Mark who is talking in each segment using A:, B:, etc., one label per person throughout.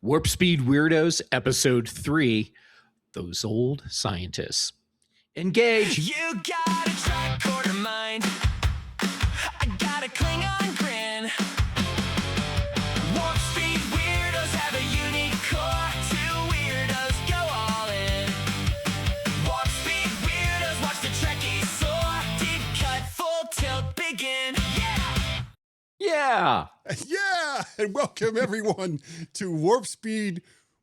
A: Warp Speed Weirdos, Episode 3, Those Old Scientists. Engage!
B: You got a tricorder mind. I got a Klingon grin. Warp speed weirdos have a unique core. Two weirdos go all in. Warp speed weirdos watch the Trekkies soar. Deep cut, full tilt, begin. Yeah!
A: Yeah!
C: Yeah, and welcome everyone to Warp Speed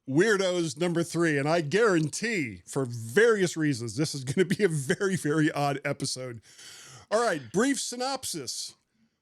C: Weirdos number 3. And I guarantee, for various reasons, this is going to be a very, very odd episode. All right, brief synopsis.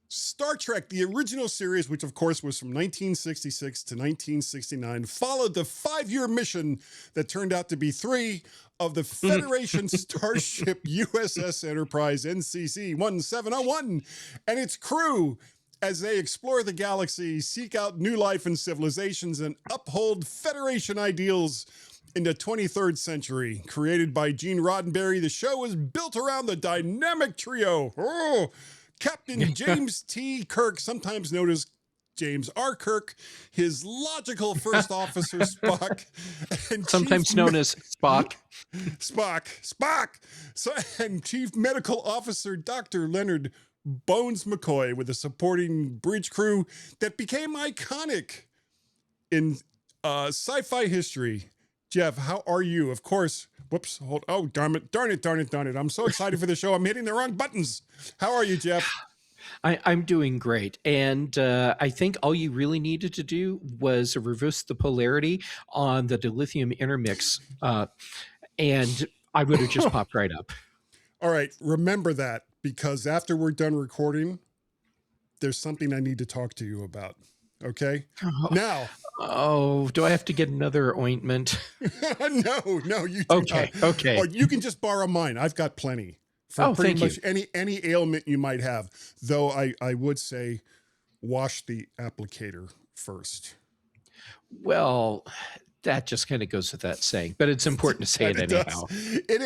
C: Star Trek, the original series, which of course was from 1966 to 1969, followed the 5-year mission that turned out to be 3 of the Federation starship USS Enterprise NCC-1701 and its crew as they explore the galaxy, seek out new life and civilizations, and uphold Federation ideals in the 23rd century. Created by Gene Roddenberry, the show was built around the dynamic trio. Captain James T. Kirk, sometimes known as James R. Kirk, his logical first officer, Spock, and
A: Sometimes known as Spock.
C: Spock, and Chief Medical Officer Dr. Leonard Bones McCoy, with a supporting bridge crew that became iconic in sci-fi history. Jeff, how are you? Of course. Whoops. Oh, darn it. I'm so excited for the show. I'm hitting the wrong buttons. How are you, Jeff?
A: I'm doing great. And I think all you really needed to do was reverse the polarity on the dilithium intermix. And I would have just popped right up.
C: All right. Remember that, because after we're done recording, there's something I need to talk to you about. Okay? Now.
A: Oh, do I have to get another ointment?
C: No, you do
A: Okay.
C: Or you can just borrow mine. I've got plenty. For pretty much any ailment you might have. Though I would say wash the applicator first.
A: Well, that just kind of goes with that saying, but it's important to say it anyhow.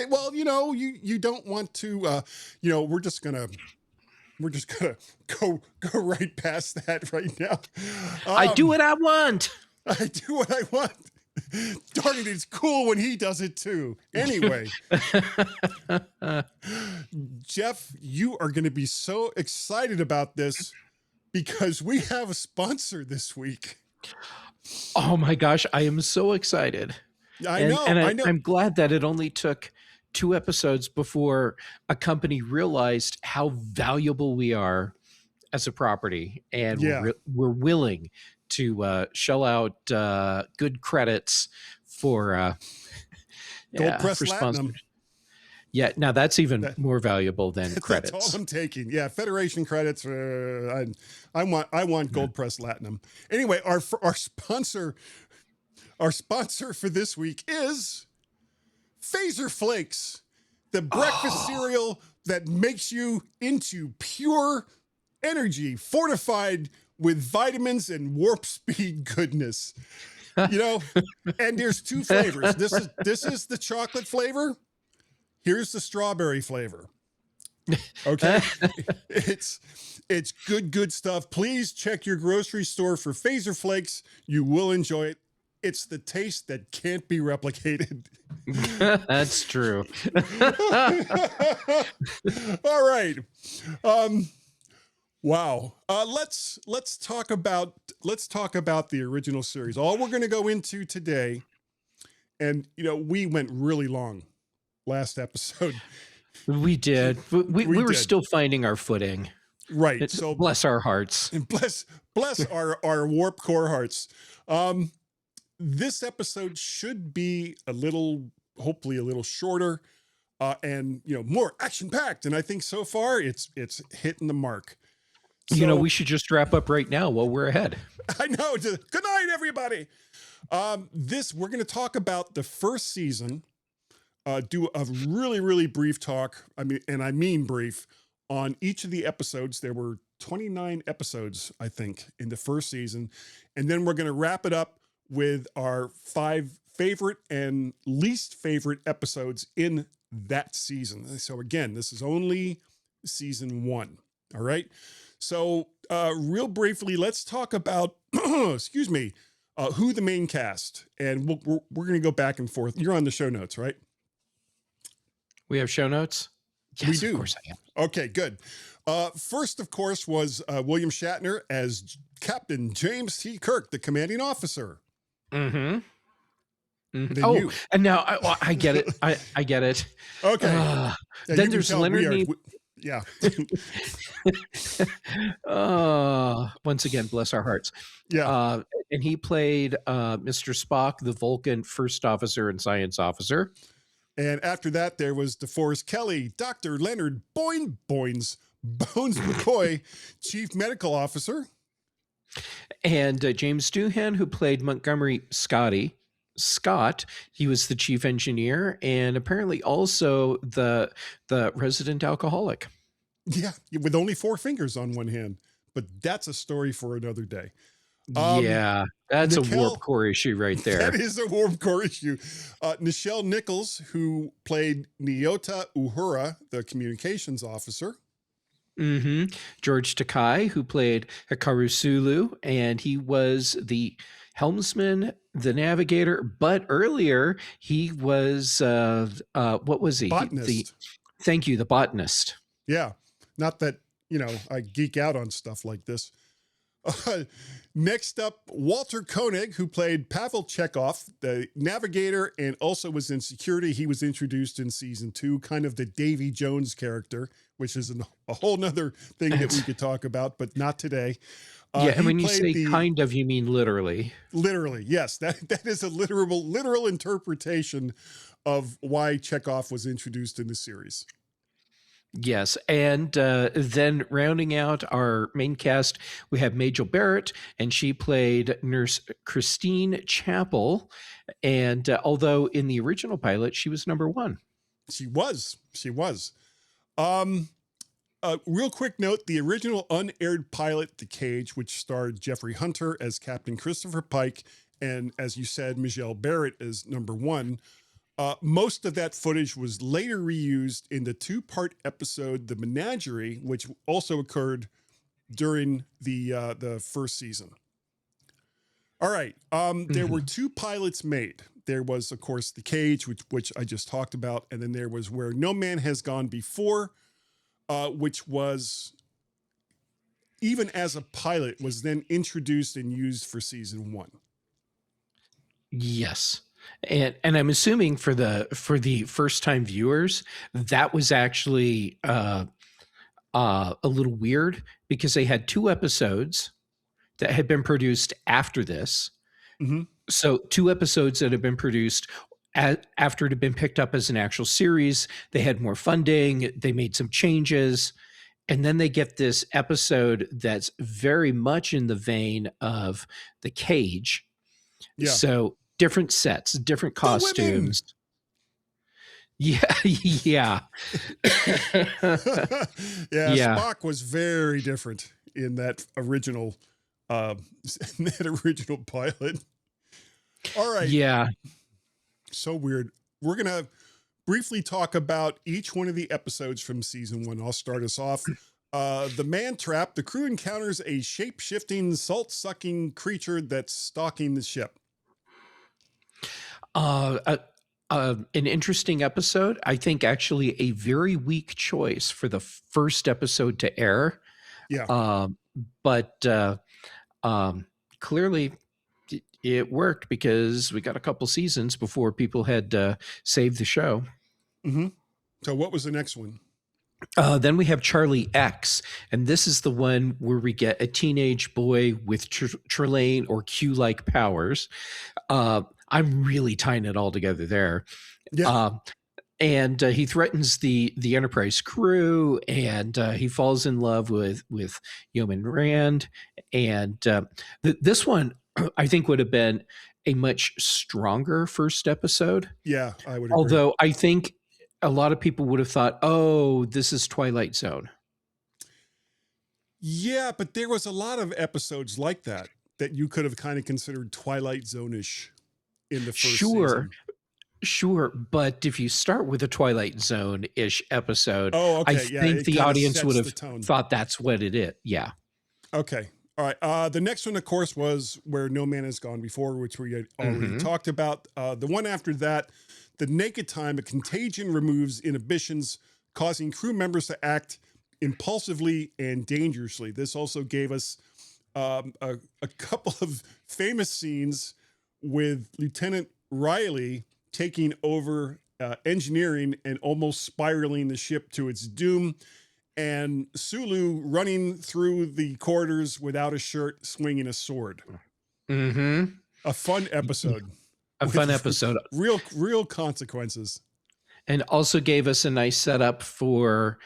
C: Well, you don't want to, we're just gonna go right past that right now.
A: I do what I want.
C: I do what I want. Darn it, it's cool when he does it too. Anyway, Jeff, you are going to be so excited about this because we have a sponsor this week.
A: Oh my gosh, I am so excited.
C: I know.
A: I'm glad that it only took 2 episodes before a company realized how valuable we are as a property, and we're willing to shell out good credits for
C: Gold Press Platinum.
A: Yeah, now that's even more valuable than credits.
C: That's all I'm taking. Yeah, Federation credits. I want Gold Press Platinum. Anyway, our sponsor for this week is Phaser Flakes, the breakfast cereal that makes you into pure energy, fortified with vitamins and warp speed goodness. And there's 2 flavors. This is the chocolate flavor. Here's the strawberry flavor. Okay. It's good stuff. Please check your grocery store for Phaser Flakes. You will enjoy it. It's the taste that can't be replicated.
A: That's true.
C: All right. Wow. Let's talk about the original series. All we're going to go into today, and we went really long last episode.
A: We did. We were
C: did.
A: still finding our footing.
C: Right. So
A: bless our hearts.
C: And bless our warp core hearts. This episode should be hopefully a little shorter, and more action packed. And I think so far it's hitting the mark. So,
A: we should just wrap up right now while we're ahead.
C: I know. Good night, everybody. We're going to talk about the first season. Do a really, really brief talk. I mean brief on each of the episodes. There were 29 episodes, I think, in the first season. And then we're going to wrap it up with our 5 favorite and least favorite episodes in that season. So again, this is only season 1. All right. So real briefly, let's talk about, excuse me, who the main cast, and we're going to go back and forth. You're on the show notes, right?
A: We have show notes? Yes,
C: we do.
A: Of course I am.
C: Okay, good. First, of course, was William Shatner as Captain James T. Kirk, the commanding officer.
A: Mm-hmm. Mm-hmm. And now I get it. I get it.
C: Okay.
A: Then there's Leonard.
C: Yeah.
A: Once again, bless our hearts.
C: Yeah.
A: And he played Mr. Spock, the Vulcan first officer and science officer.
C: And after that, there was DeForest Kelly, Dr. Leonard Bones McCoy, chief medical officer.
A: And James Doohan, who played Montgomery Scott, he was the chief engineer and apparently also the resident alcoholic.
C: Yeah, with only 4 fingers on one hand. But that's a story for another day.
A: Yeah, that's a warp core issue right there.
C: That is a warp core issue. Nichelle Nichols, who played Nyota Uhura, the communications officer.
A: Mm-hmm. George Takei, who played Hikaru Sulu, and he was the helmsman, the navigator, but earlier he was what was he?
C: Botanist.
A: Thank you, the botanist.
C: Yeah, not that I geek out on stuff like this. Next up, Walter Koenig, who played Pavel Chekhov, the navigator, and also was in security. He was introduced in season 2, kind of the Davy Jones character, which is a whole nother thing that we could talk about, but not today.
A: And when you say kind of, you mean literally.
C: Literally, yes. That is a literal interpretation of why Chekhov was introduced in the series.
A: Yes, and then rounding out our main cast, we have Majel Barrett, and she played Nurse Christine Chappell. And although in the original pilot, she was number 1.
C: She was. Real quick note, the original unaired pilot, The Cage, which starred Jeffrey Hunter as Captain Christopher Pike, and as you said, Majel Barrett as number 1. Most of that footage was later reused in the 2-part episode, The Menagerie, which also occurred during the first season. All right. There were 2 pilots made. There was, of course, The Cage, which I just talked about. And then there was Where No Man Has Gone Before, which was, even as a pilot, was then introduced and used for season 1.
A: Yes. And I'm assuming for the first time viewers, that was actually a little weird because they had 2 episodes that had been produced after this.
C: Mm-hmm.
A: So 2 episodes that had been produced after it had been picked up as an actual series. They had more funding. They made some changes. And then they get this episode that's very much in the vein of The Cage.
C: Yeah.
A: So different sets, different costumes. Yeah.
C: Yeah. Spock was very different in that original pilot. All right.
A: Yeah.
C: So weird. We're going to briefly talk about each one of the episodes from season 1. I'll start us off. The Man Trap. The crew encounters a shape-shifting, salt-sucking creature that's stalking the ship.
A: An interesting episode. I think actually a very weak choice for the first episode to air.
C: Yeah.
A: But clearly it worked because we got a couple seasons before people had saved the show.
C: Mm-hmm. So what was the next one?
A: Then we have Charlie X, and this is the one where we get a teenage boy with Trelane or Q-like powers. I'm really tying it all together there.
C: Yeah.
A: And he threatens the Enterprise crew, and he falls in love with Yeoman Rand. And this one, I think, would have been a much stronger first episode.
C: Yeah, I would agree.
A: Although I think a lot of people would have thought, oh, this is Twilight Zone.
C: Yeah, but there was a lot of episodes like that you could have kind of considered Twilight Zone-ish in the first season.
A: Sure, but if you start with a Twilight Zone-ish episode,
C: okay,
A: I think the audience would have thought that's what it is. Yeah.
C: Okay. All right. The next one, of course, was Where No Man Has Gone Before, which we had already talked about. The one after that, The Naked Time, a contagion removes inhibitions, causing crew members to act impulsively and dangerously. This also gave us a couple of famous scenes with Lieutenant Riley taking over engineering and almost spiraling the ship to its doom, and Sulu running through the corridors without a shirt, swinging a sword. A fun episode.
A: A fun episode.
C: Real consequences.
A: And also gave us a nice setup for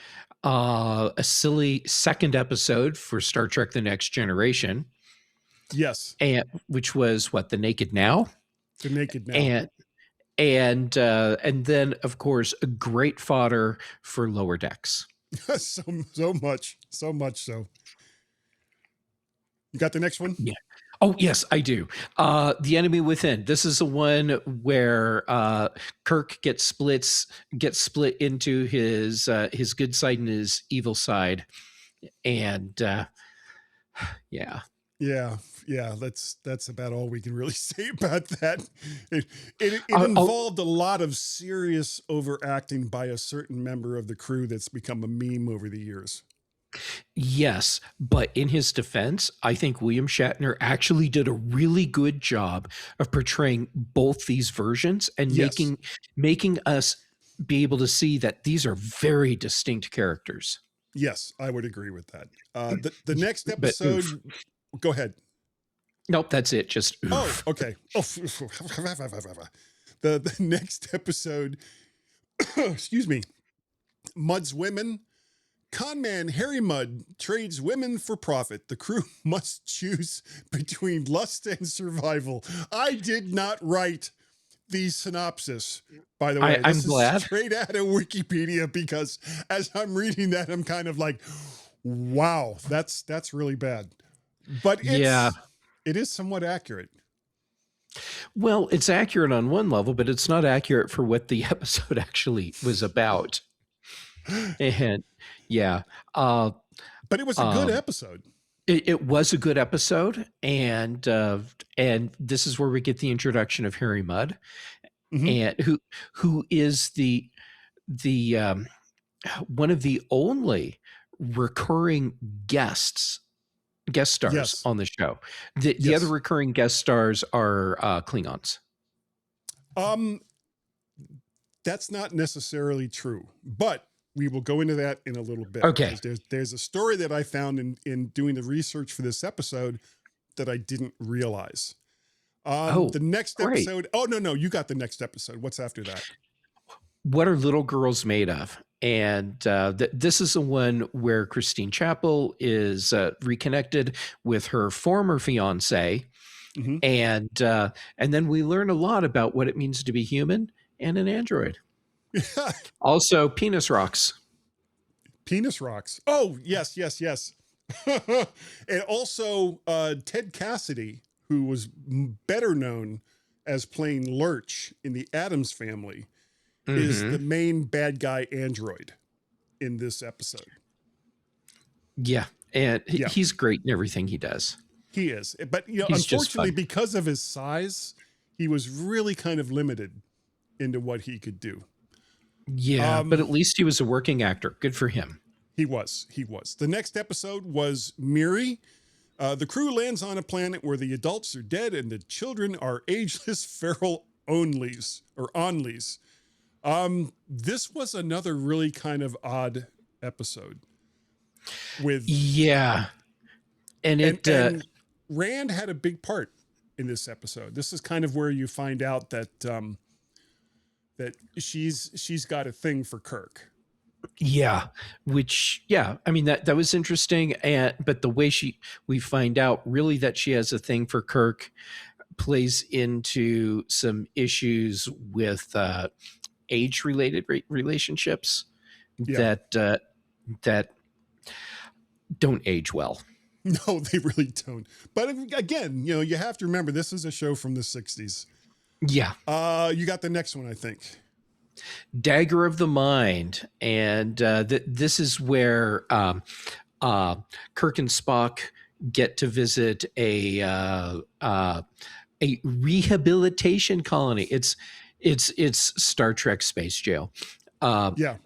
A: a silly second episode for Star Trek The Next Generation.
C: Yes.
A: And which was what, The Naked Now?
C: The Naked Now.
A: And then, of course, a great fodder for Lower Decks.
C: so much so. You got the next one?
A: Yeah. Oh, yes, I do. The Enemy Within. This is the one where Kirk gets split into his good side and his evil side. And yeah. That's about all we can really say about that. It involved a lot of serious overacting by a certain member of the crew that's become a meme over the years. Yes, but in his defense, I think William Shatner actually did a really good job of portraying both these versions and making us be able to see that these are very distinct characters.
C: Yes, I would agree with that. The next episode, go ahead.
A: Nope, that's it. Just oof.
C: Oh, okay. The next episode, excuse me, Mudd's Women. Conman Harry Mudd trades women for profit. The crew must choose between lust and survival. I did not write the synopsis, by the way.
A: I'm glad.
C: Straight out of Wikipedia, because as I'm reading that, I'm kind of like, wow, that's really bad. But it is somewhat accurate.
A: Well, it's accurate on one level, but it's not accurate for what the episode actually was about. And
C: but it was a good episode.
A: It was a good episode, and this is where we get the introduction of Harry Mudd, and who is the one of the only recurring guest stars on the show. The other recurring guest stars are Klingons.
C: That's not necessarily true, but we will go into that in a little bit.
A: Okay.
C: There's a story that I found in doing the research for this episode that I didn't realize. The next episode. Oh, no. You got the next episode. What's after that?
A: What Are Little Girls Made Of? And this is the one where Christine Chappell is reconnected with her former fiance. And then we learn a lot about what it means to be human and an android. Also, penis rocks.
C: Penis rocks. Oh, yes. And also Ted Cassidy, who was better known as playing Lurch in the Addams Family, is the main bad guy android in this episode. Yeah.
A: And he's great in everything he does.
C: He is. But, unfortunately, because of his size, he was really kind of limited into what he could do.
A: Yeah, but at least he was a working actor. Good for him.
C: He was. The next episode was Miri. The crew lands on a planet where the adults are dead and the children are ageless feral onlys. This was another really kind of odd episode. And Rand had a big part in this episode. This is kind of where you find out that that she's got a thing for Kirk.
A: Yeah, I mean, that was interesting. But the way we find out really that she has a thing for Kirk plays into some issues with age-related relationships that don't age well.
C: No, they really don't. But again, you have to remember, this is a show from the 60s.
A: Yeah.
C: You got the next one, I think.
A: Dagger of the Mind. And this is where Kirk and Spock get to visit a rehabilitation colony. It's Star Trek space jail.
C: Yeah.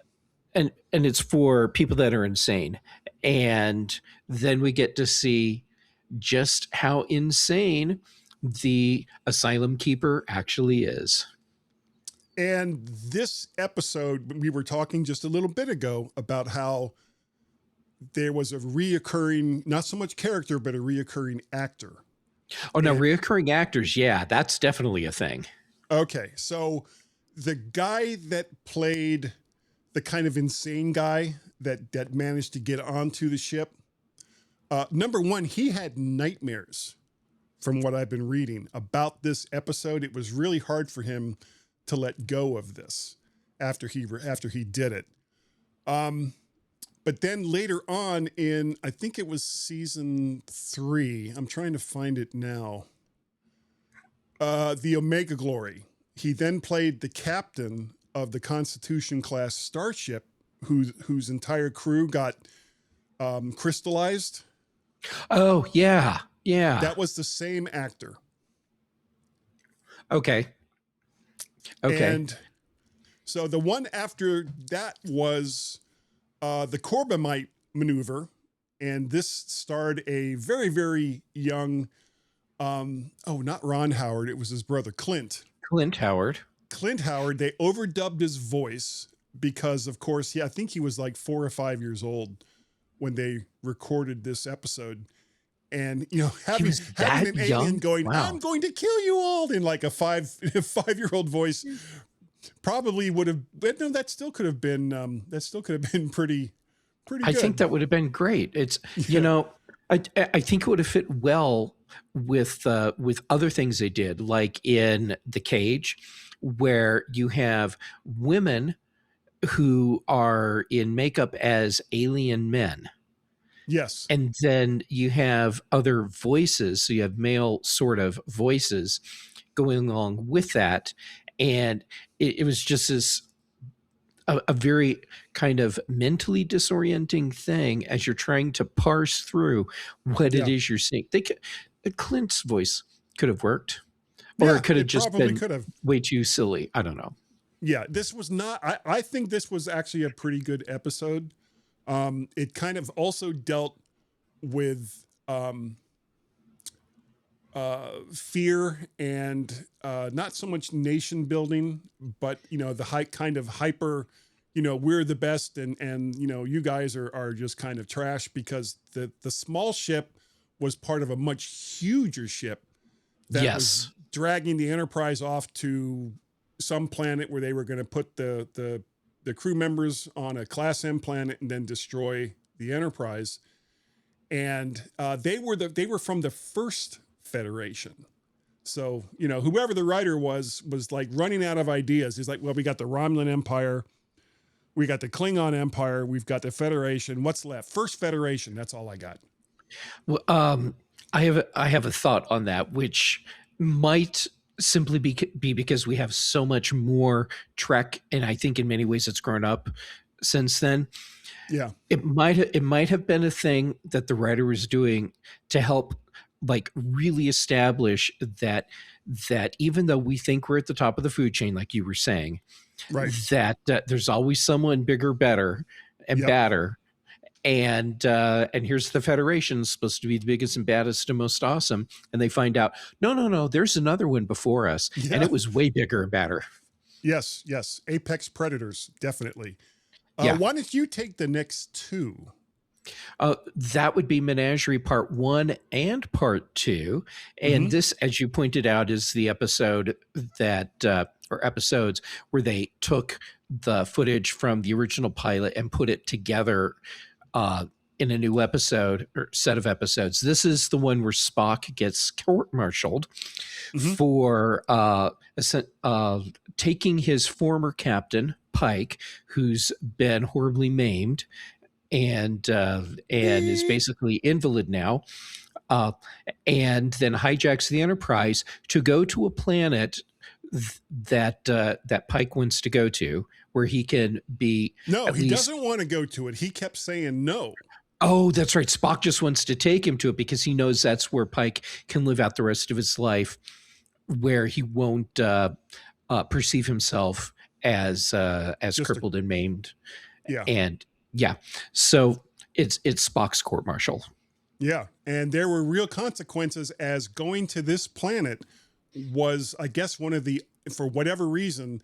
A: And it's for people that are insane. And then we get to see just how insane the asylum keeper actually is.
C: And this episode, we were talking just a little bit ago about how there was a reoccurring, not so much character, but a reoccurring actor.
A: Oh, no, reoccurring actors. Yeah, that's definitely a thing.
C: Okay. So the guy that played the kind of insane guy that managed to get onto the ship, number one, he had nightmares from what I've been reading about this episode. It was really hard for him to let go of this after he did it. But then later on in, I think it was season 3, I'm trying to find it now. The Omega Glory. He then played the captain of the Constitution class starship whose entire crew got crystallized.
A: Oh, yeah. Yeah.
C: That was the same actor.
A: Okay.
C: And so the one after that was the Corbomite maneuver. And this starred a very, very young, not Ron Howard. It was his brother, Clint.
A: Clint Howard. They
C: overdubbed his voice because, of course, I think he was like 4 or 5 years old when they recorded this episode. And, having an alien going, wow, I'm going to kill you all in like a 5-year-old voice probably would have, but no, that still could have been pretty good.
A: I think that would have been great. It's, I think it would have fit well with other things they did, like in The Cage, where you have women who are in makeup as alien men.
C: Yes.
A: And then you have other voices. So you have male sort of voices going along with that. And it was just a very kind of mentally disorienting thing as you're trying to parse through what it is you're seeing. Clint's voice could have worked, or it could have just been way too silly. I don't know.
C: Yeah, this was not, I think this was actually a pretty good episode. It kind of also dealt with fear and not so much nation building, but the kind of hyper, we're the best, and you guys are just kind of trash, because the small ship was part of a much huger ship that was dragging the Enterprise off to some planet where they were going to put the crew members on a Class M planet and then destroy the Enterprise. And they were from the first Federation. So, whoever the writer was like running out of ideas. He's like, well, we got the Romulan Empire, we got the Klingon Empire, we've got the Federation. What's left? First Federation. That's all I got.
A: Well, I have a thought on that, which might simply be because we have so much more Trek, and I think in many ways it's grown up since then.
C: Yeah,
A: it might have been a thing that the writer was doing to help, like, really establish that even though we think we're at the top of the food chain, like you were saying,
C: right,
A: that there's always someone bigger, better, and badder. And here's the Federation, supposed to be the biggest and baddest and most awesome. And they find out, no, there's another one before us. Yeah. And it was way bigger and badder.
C: Yes. Apex predators, definitely. Why don't you take the next 2?
A: That would be Menagerie Part 1 and Part 2. And this, as you pointed out, is the episode or episodes where they took the footage from the original pilot and put it together in a new episode or set of episodes. This is the one where Spock gets court-martialed for taking his former captain, Pike, who's been horribly maimed and is basically invalid now, and then hijacks the Enterprise to go to a planet that Pike wants to go to, where he can be.
C: No, he doesn't want to go to it. He kept saying no.
A: Oh, that's right. Spock just wants to take him to it because he knows that's where Pike can live out the rest of his life, where he won't perceive himself as crippled and maimed.
C: Yeah.
A: And yeah, so it's Spock's court martial.
C: Yeah, and there were real consequences, as going to this planet was, I guess, for whatever reason,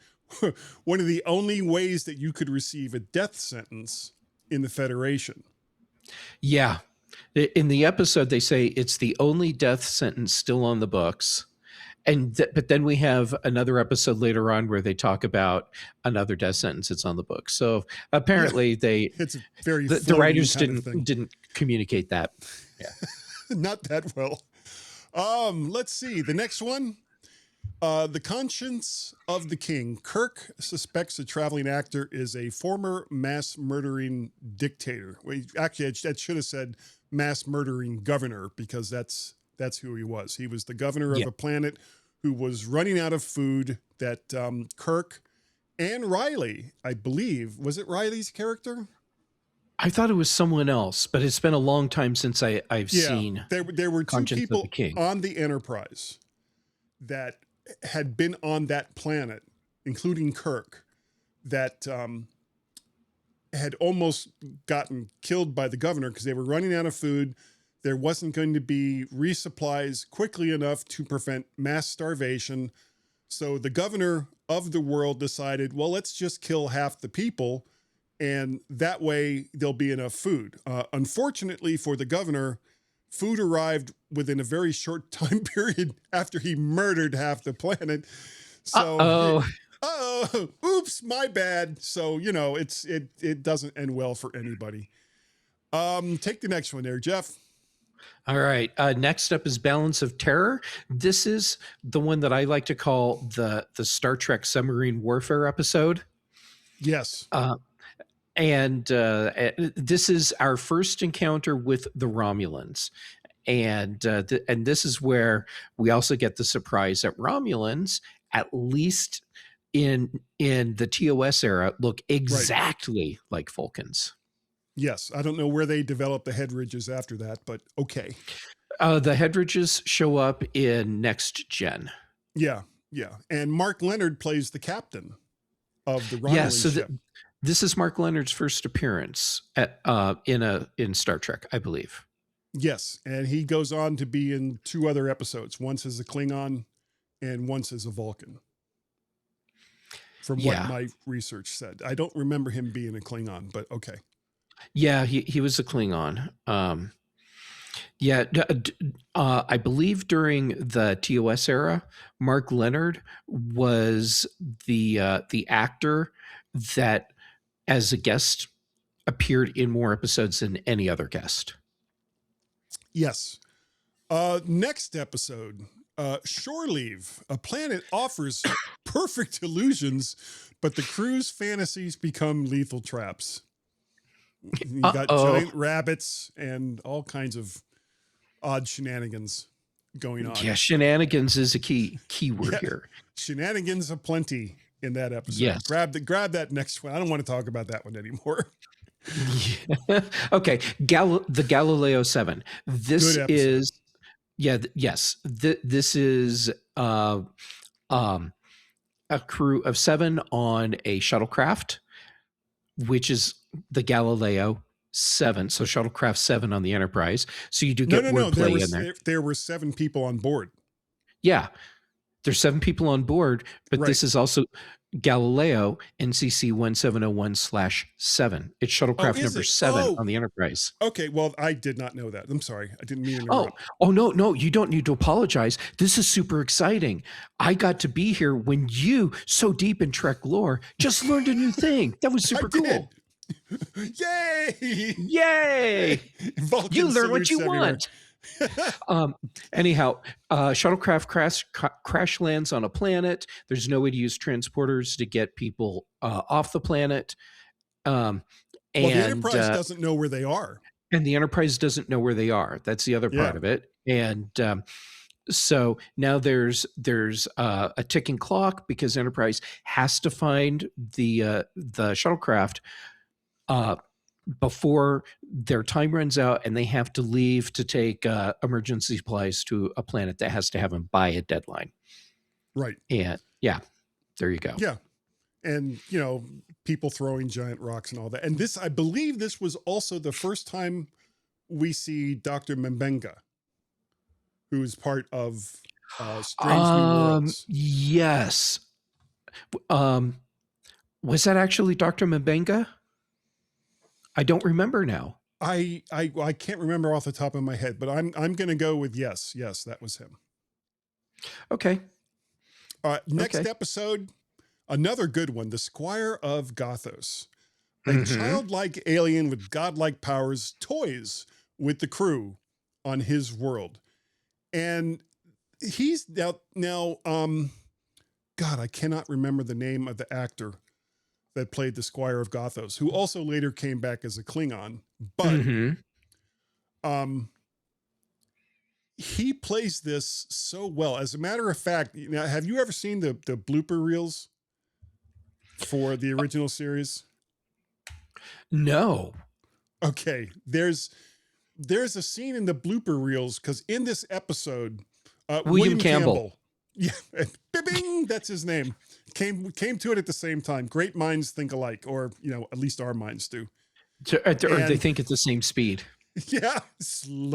C: one of the only ways that you could receive a death sentence in the Federation.
A: Yeah. In the episode, they say it's the only death sentence still on the books. But then we have another episode later on where they talk about another death sentence that's on the books. So apparently
C: it's very
A: the writers didn't communicate that. Yeah.
C: Not that well. Let's see. The next one. The Conscience of the King. Kirk suspects a traveling actor is a former mass murdering dictator. Well, actually, that should have said mass murdering governor, because that's who he was. He was the governor of a planet who was running out of food that Kirk and Riley, I believe, was it Riley's character?
A: I thought it was someone else, but it's been a long time since I've seen.
C: There were two people on the Enterprise that had been on that planet, including Kirk, that had almost gotten killed by the governor because they were running out of food. There wasn't going to be resupplies quickly enough to prevent mass starvation. So the governor of the world decided, well, let's just kill half the people, and that way there'll be enough food. Unfortunately for the governor, food arrived within a very short time period after he murdered half the planet. So, oops, my bad. So, it doesn't end well for anybody. Take the next one there, Jeff.
A: All right. Next up is Balance of Terror. This is the one that I like to call the Star Trek submarine warfare episode.
C: Yes.
A: And this is our first encounter with the Romulans. And this is where we also get the surprise that Romulans, at least in the TOS era, look exactly like Vulcans.
C: Yes. I don't know where they developed the head ridges after that, but okay.
A: The head ridges show up in Next Gen.
C: Yeah. Yeah. And Mark Leonard plays the captain of the Romulan ship.
A: This is Mark Leonard's first appearance in Star Trek, I believe.
C: Yes, and he goes on to be in 2 other episodes, once as a Klingon and once as a Vulcan. From what my research said. I don't remember him being a Klingon, but okay.
A: Yeah, he was a Klingon. I believe during the TOS era, Mark Leonard was the actor that, as a guest, appeared in more episodes than any other guest.
C: Yes. Next episode, Shore Leave. A planet offers perfect illusions, but the crew's fantasies become lethal traps. You got giant rabbits and all kinds of odd shenanigans going on.
A: Yeah, shenanigans is a key word here.
C: Shenanigans aplenty in that episode.
A: Yes.
C: Grab that next one. I don't want to talk about that one anymore.
A: Yeah. Okay. The Galileo 7. This is, this is a crew of 7 on a shuttlecraft, which is the Galileo 7. So shuttlecraft 7 on the Enterprise. So you do get wordplay in there.
C: There were 7 people on board.
A: Yeah. There's 7 people on board, but this is also Galileo NCC 1701/7. It's shuttlecraft number 7 on the Enterprise.
C: Okay, well, I did not know that. I'm sorry. I didn't mean to interrupt.
A: Oh, no, you don't need to apologize. This is super exciting. I got to be here when you, so deep in Trek lore, just learned a new thing. That was super cool.
C: Yay!
A: Yay! You learn what you want. Anyhow, shuttlecraft crash lands on a planet. There's no way to use transporters to get people off the planet.
C: The Enterprise doesn't know where they are.
A: And the Enterprise doesn't know where they are. That's the other part of it. And so now there's a ticking clock because Enterprise has to find the shuttlecraft before their time runs out and they have to leave to take emergency supplies to a planet that has to have them by a deadline.
C: Right.
A: And yeah, there you go.
C: Yeah. And, you know, people throwing giant rocks and all that. And this, I believe this was also the first time we see Dr. Mbenga, who is part of Strange New Worlds.
A: Yes. Was that actually Dr. Mbenga? I don't remember now.
C: I can't remember off the top of my head, but I'm going to go with yes. Yes, that was him.
A: Okay.
C: Next episode, another good one, The Squire of Gothos. A childlike alien with godlike powers toys with the crew on his world. And he's now God, I cannot remember the name of the actor that played the Squire of Gothos, who also later came back as a Klingon. But he plays this so well. As a matter of fact, now, have you ever seen the blooper reels for the original series?
A: No.
C: Okay. There's a scene in the blooper reels because in this episode, William Campbell. Yeah, bing, that's his name. Came to it at the same time. Great minds think alike, or at least our minds do.
A: Or they think at the same speed.
C: Yeah, slowly.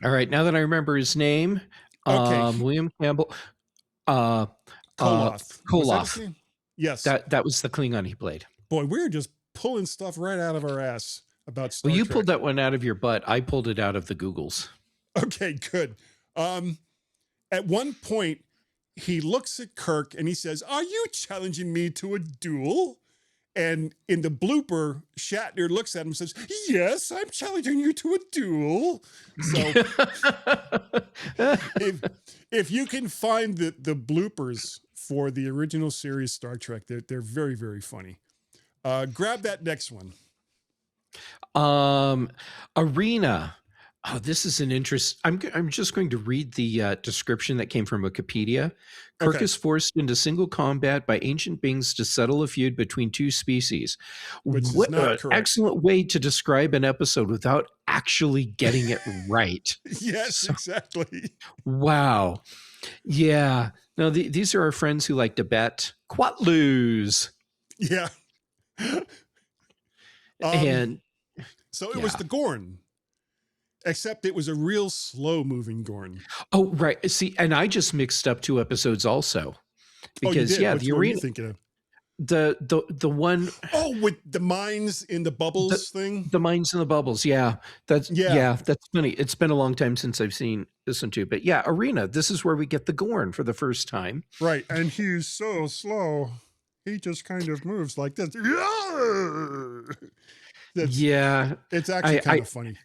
A: All right, now that I remember his name, William Campbell,
C: Koloth. Yes,
A: that was the Klingon he played.
C: Boy, we're just pulling stuff right out of our ass about Star Trek.
A: You pulled that one out of your butt. I pulled it out of the Googles.
C: Okay, good. At one point, he looks at Kirk and he says, "Are you challenging me to a duel?" And in the blooper, Shatner looks at him and says, "Yes, I'm challenging you to a duel." So if you can find the bloopers for the original series Star Trek, they're very, very funny. Grab that next one.
A: Arena. Oh, this is an interest. I'm just going to read the description that came from Wikipedia. Kirk is forced into single combat by ancient beings to settle a feud between two species.
C: Which is
A: what
C: not
A: an
C: correct.
A: Excellent way to describe an episode without actually getting it right.
C: Yes, exactly.
A: Wow. Yeah. No, these are our friends who like to bet. Quatloos.
C: Yeah.
A: And
C: so it was the Gorn. Except it was a real slow-moving Gorn.
A: Oh, right. See, and I just mixed up two episodes also. Because
C: Which
A: the
C: one are you
A: arena,
C: thinking of?
A: the one.
C: Oh, with the mines in the bubbles thing?
A: The mines in the bubbles. Yeah. That's funny. It's been a long time since I've seen this one too. But yeah, Arena, this is where we get the Gorn for the first time.
C: Right. And he's so slow. He just kind of moves like this. It's actually kind of funny.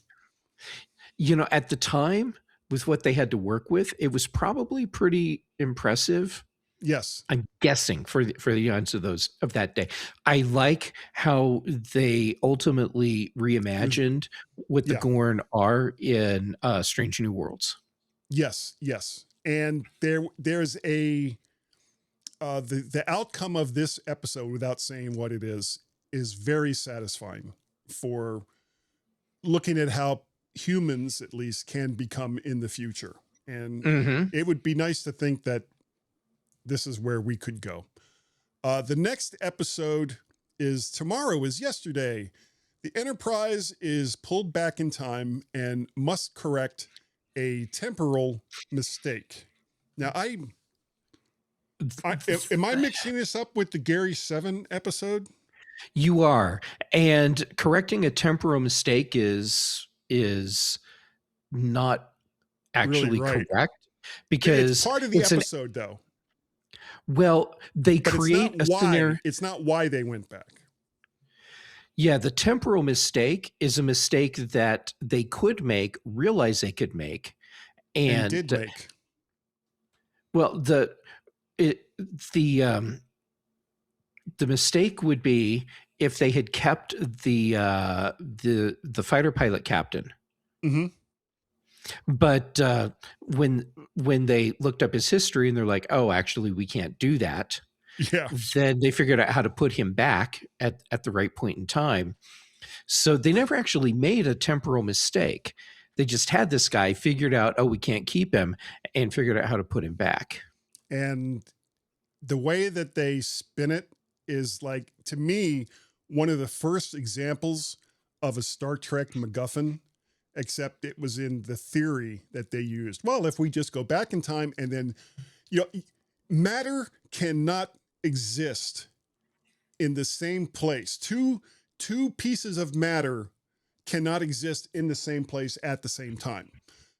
A: At the time, with what they had to work with, it was probably pretty impressive.
C: Yes.
A: I'm guessing for the odds of that day. I like how they ultimately reimagined what the Gorn are in Strange New Worlds.
C: Yes, yes. And there's the outcome of this episode, without saying what it is very satisfying for looking at how humans at least can become in the future. And it would be nice to think that this is where we could go. The next episode is Tomorrow is Yesterday. The Enterprise is pulled back in time and must correct a temporal mistake. Now, am I mixing this up with the Gary 7 episode?
A: You are. And correcting a temporal mistake is not actually
C: really
A: correct, because
C: it's part of the episode, though.
A: Well, they create a scenario.
C: It's not why they went back.
A: Yeah, the temporal mistake is a mistake that they could make, realize they could make, and
C: did make.
A: Well, the mistake would be if they had kept the fighter pilot captain.
C: Mm-hmm.
A: But when they looked up his history and they're like, oh, actually, we can't do that.
C: Yeah.
A: then they figured out how to put him back at the right point in time. So they never actually made a temporal mistake. They just had this guy, figured out, oh, we can't keep him, and figured out how to put him back.
C: And the way that they spin it is like, to me, one of the first examples of a Star Trek MacGuffin, except it was in the theory that they used. Well, if we just go back in time and then, matter cannot exist in the same place. Two pieces of matter cannot exist in the same place at the same time.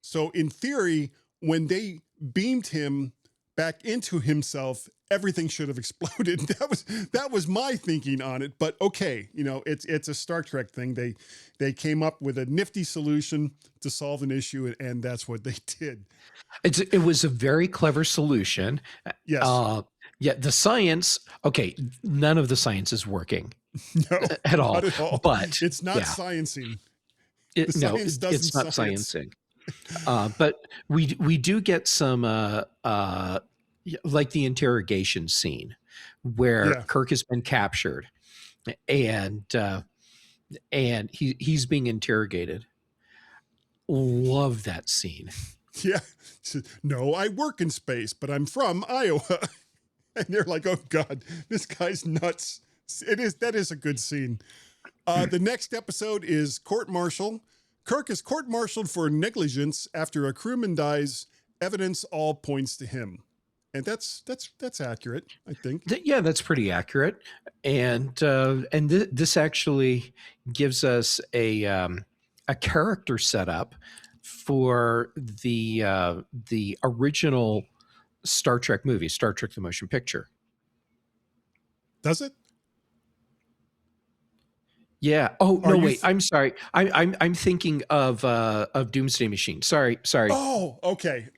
C: So in theory, when they beamed him back into himself, everything should have exploded. That was my thinking on it. But okay, it's a Star Trek thing. They came up with a nifty solution to solve an issue, and that's what they did.
A: It was a very clever solution.
C: Yes.
A: Yeah, the science. Okay, none of the science is working.
C: No,
A: at all.
C: Not at all.
A: But
C: it's not sciencing.
A: It's not sciencing. But we do get some like the interrogation scene where Kirk has been captured and he's being interrogated. Love that scene.
C: Yeah. No, I work in space, but I'm from Iowa. And they're like, oh God, this guy's nuts. That is a good scene. The next episode is court-martial. Kirk is court-martialed for negligence after a crewman dies. Evidence all points to him. And that's accurate, I think.
A: Yeah, that's pretty accurate. And this actually gives us a character setup for the original Star Trek movie, Star Trek: The Motion Picture.
C: Does it?
A: Yeah. Oh no, wait. I'm sorry. I'm thinking of Doomsday Machine. Sorry.
C: Oh, okay.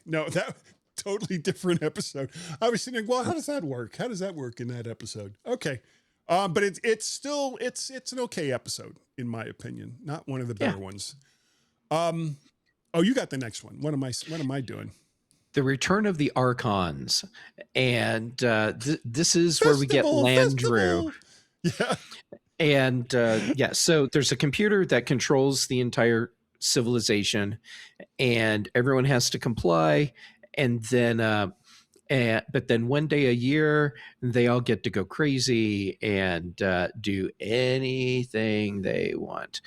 C: No, that totally different episode. I was thinking, well, how does that work? How does that work in that episode? Okay. But it's still an okay episode in my opinion. Not one of the better ones. Oh, you got the next one. What am I doing?
A: The Return of the Archons, and this is where we get Landru.
C: Yeah.
A: And so there's a computer that controls the entire civilization, and everyone has to comply. And then, but then one day a year, they all get to go crazy and do anything they want.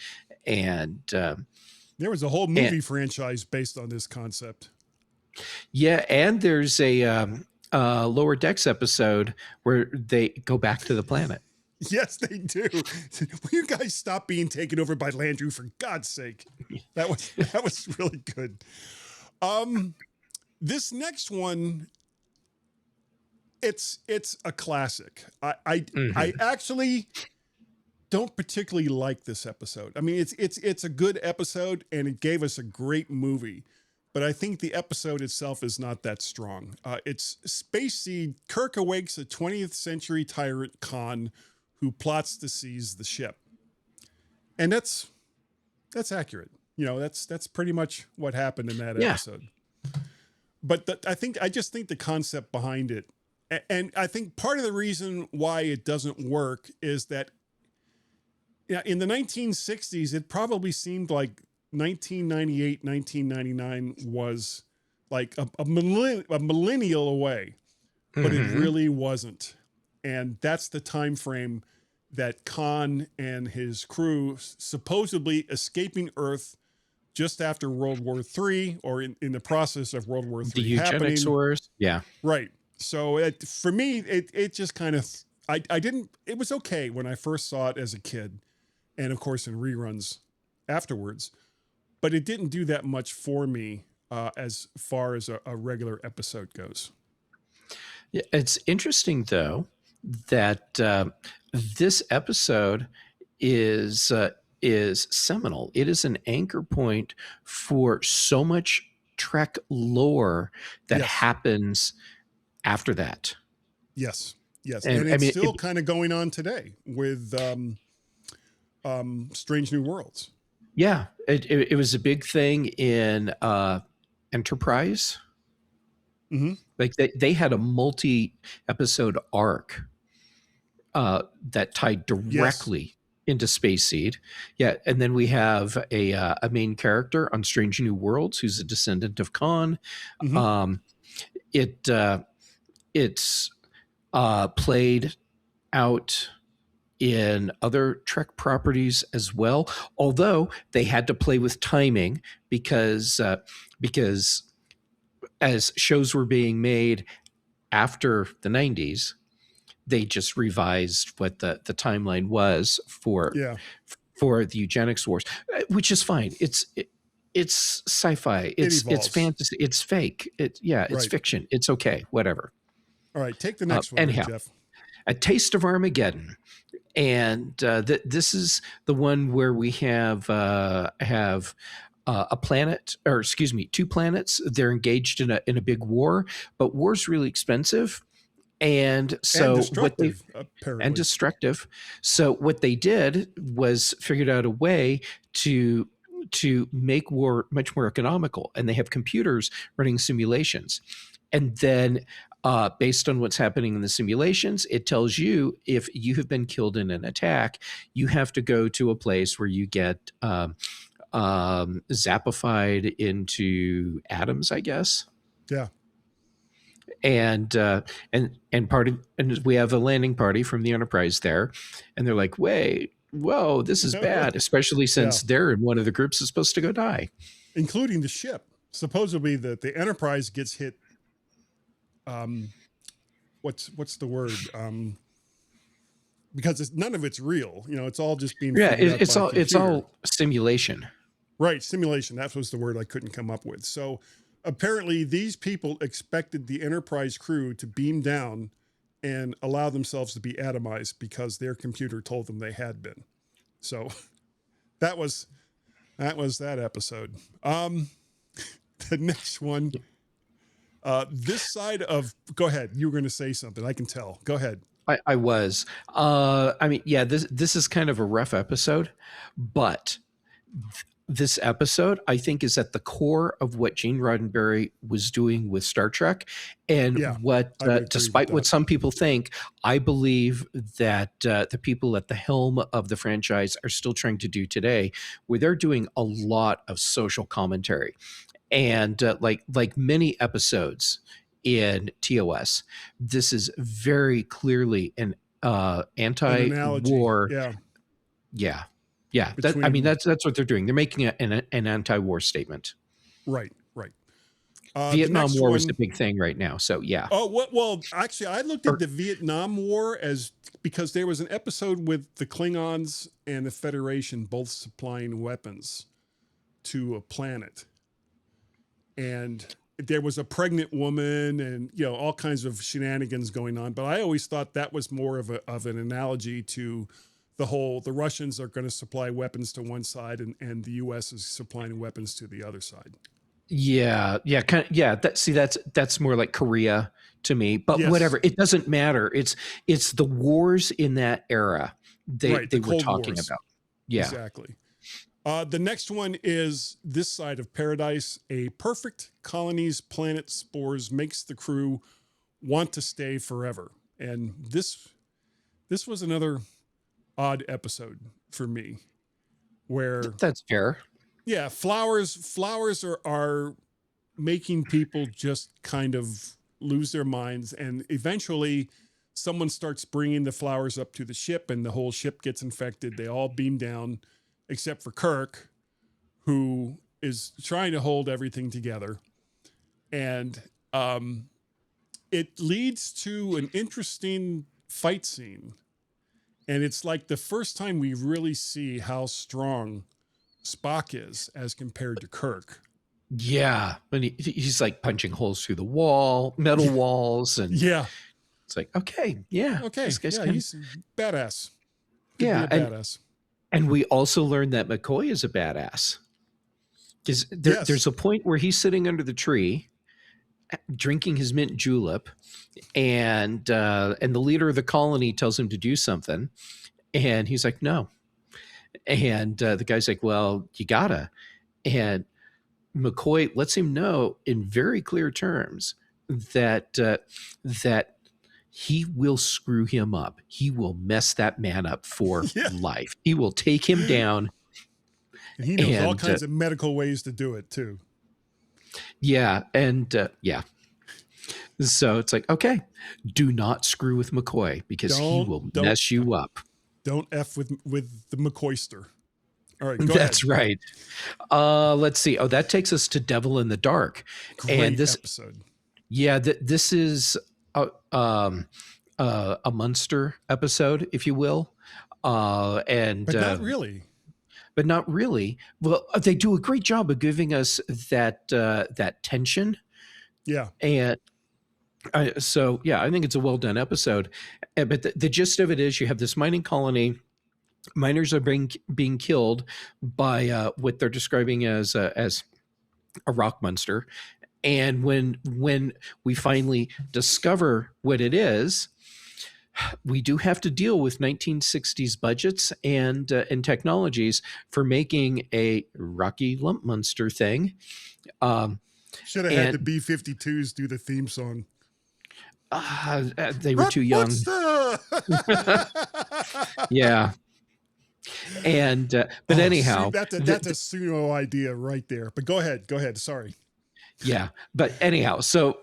A: And
C: there was a whole movie franchise based on this concept. Yeah,
A: and there's a Lower Decks episode where they go back to the planet.
C: Yes, they do. Will you guys stop being taken over by Landru, for God's sake? That was really good. This next one, it's a classic. I actually don't particularly like this episode. I mean, it's a good episode and it gave us a great movie, but I think the episode itself is not that strong. It's Space Seed. Kirk awakes a 20th century tyrant Khan who plots to seize the ship. And that's accurate. That's pretty much what happened in that episode. But I just think the concept behind it, and I think part of the reason why it doesn't work is that in the 1960s, it probably seemed like 1998, 1999 was like a millennial away, but it really wasn't. And that's the time frame that Khan and his crew supposedly escaping Earth just after World War III, or in the process of World War III
A: the eugenics wars. Yeah.
C: Right. So for me, it just kind of, it was okay when I first saw it as a kid, and of course in reruns afterwards, but it didn't do that much for me as far as a regular episode goes.
A: Yeah, it's interesting though that this episode is seminal. It is an anchor point for so much Trek lore that happens after that.
C: Yes. And it's still kind of going on today with Strange New Worlds.
A: Yeah. It was a big thing in Enterprise.
C: Mm-hmm.
A: Like they had a multi-episode arc that tied
C: Yes.
A: directly into Space Seed. Yeah, and then we have a main character on Strange New Worlds who's a descendant of Khan.
C: Mm-hmm.
A: Um, it it's played out in other Trek properties as well, although they had to play with timing because as shows were being made after the 90s, they just revised what the timeline was
C: Yeah.
A: for the eugenics wars, which is fine. It's sci-fi.
C: It
A: It's
C: evolves.
A: fantasy. It's fake. It's
C: Right.
A: fiction. It's okay. Whatever.
C: All right. Take the next one, then,
A: Anyhow,
C: Jeff.
A: A Taste of Armageddon, and this is the one where we have a planet, or excuse me, two planets. They're engaged in a big war, but war's really expensive, and so what they
C: destructive, apparently.
A: and destructive. So what they did was figured out a way to make war much more economical, and they have computers running simulations, and then based on what's happening in the simulations, it tells you if you have been killed in an attack, you have to go to a place where you get zappified into atoms, I guess.
C: Yeah.
A: And we have a landing party from the Enterprise there, and they're like, "Wait, whoa, this is bad," especially since they're in one of the groups that's supposed to go die,
C: including the ship. Supposedly, the Enterprise gets hit. What's the word? Because none of it's real. You know, it's all just being
A: it's all simulation.
C: Right, simulation. That was the word I couldn't come up with. So apparently, these people expected the Enterprise crew to beam down and allow themselves to be atomized because their computer told them they had been. So that was that episode. The next one. This side of, go ahead. You were going to say something. I can tell. Go ahead.
A: I was. I mean, yeah, this is kind of a rough episode, but this episode, I think, is at the core of what Gene Roddenberry was doing with Star Trek, and what, despite what some people think, I believe that the people at the helm of the franchise are still trying to do today, where they're doing a lot of social commentary, and like many episodes in TOS, this is very clearly an anti-war. Yeah. I mean, that's what they're doing. They're making an anti-war statement.
C: Right.
A: Vietnam War was the big thing right now. So yeah.
C: Oh, well, actually, I looked at the Vietnam War because there was an episode with the Klingons and the Federation both supplying weapons to a planet, and there was a pregnant woman, and all kinds of shenanigans going on. But I always thought that was more of an analogy to the Russians are going to supply weapons to one side, and the U.S. is supplying weapons to the other side.
A: Yeah. That's more like Korea to me, but whatever. It doesn't matter. It's the wars in that era they were talking about. Yeah,
C: exactly. The next one is this side of paradise. A perfect colony's planet spores makes the crew want to stay forever. And this was another odd episode for me, where
A: that's fair.
C: Yeah, flowers are making people just kind of lose their minds, and eventually someone starts bringing the flowers up to the ship, and the whole ship gets infected. They all beam down, except for Kirk, who is trying to hold everything together. And it leads to an interesting fight scene. And it's like the first time we really see how strong Spock is as compared to Kirk.
A: Yeah. When he's like punching holes through the metal walls. And it's like, okay.
C: This guy's he's badass. Could be a badass.
A: And we also learned that McCoy is a badass. Because there's a point where he's sitting under the tree drinking his mint julep, and the leader of the colony tells him to do something, and he's like, no. And the guy's like, well, you gotta. And McCoy lets him know in very clear terms that that he will screw him up. He will mess that man up for
C: Yeah.
A: life. He will take him down.
C: And he knows all
A: And
C: kinds of medical ways to do it too.
A: yeah, and yeah. So it's like, okay, do not screw with McCoy because he will mess you up.
C: Don't F with the McCoyster. All right, go
A: That's
C: ahead.
A: right. Let's see. Oh, that takes us to Devil in the Dark.
C: Great
A: And this
C: episode.
A: Yeah, this is a Munster episode, if you will. And
C: But not really.
A: But not really. Well, they do a great job of giving us that tension.
C: Yeah.
A: And so, yeah, I think it's a well done episode. But the gist of it is you have this mining colony. Miners are being killed by what they're describing as a rock monster. And when we finally discover what it is, we do have to deal with 1960s budgets and technologies for making a Rocky Lump Monster thing.
C: Should have had the B-52s do the theme song.
A: They were too young. Yeah. And but anyhow,
C: that's a Suno idea right there. But go ahead. Sorry.
A: Yeah, but anyhow, so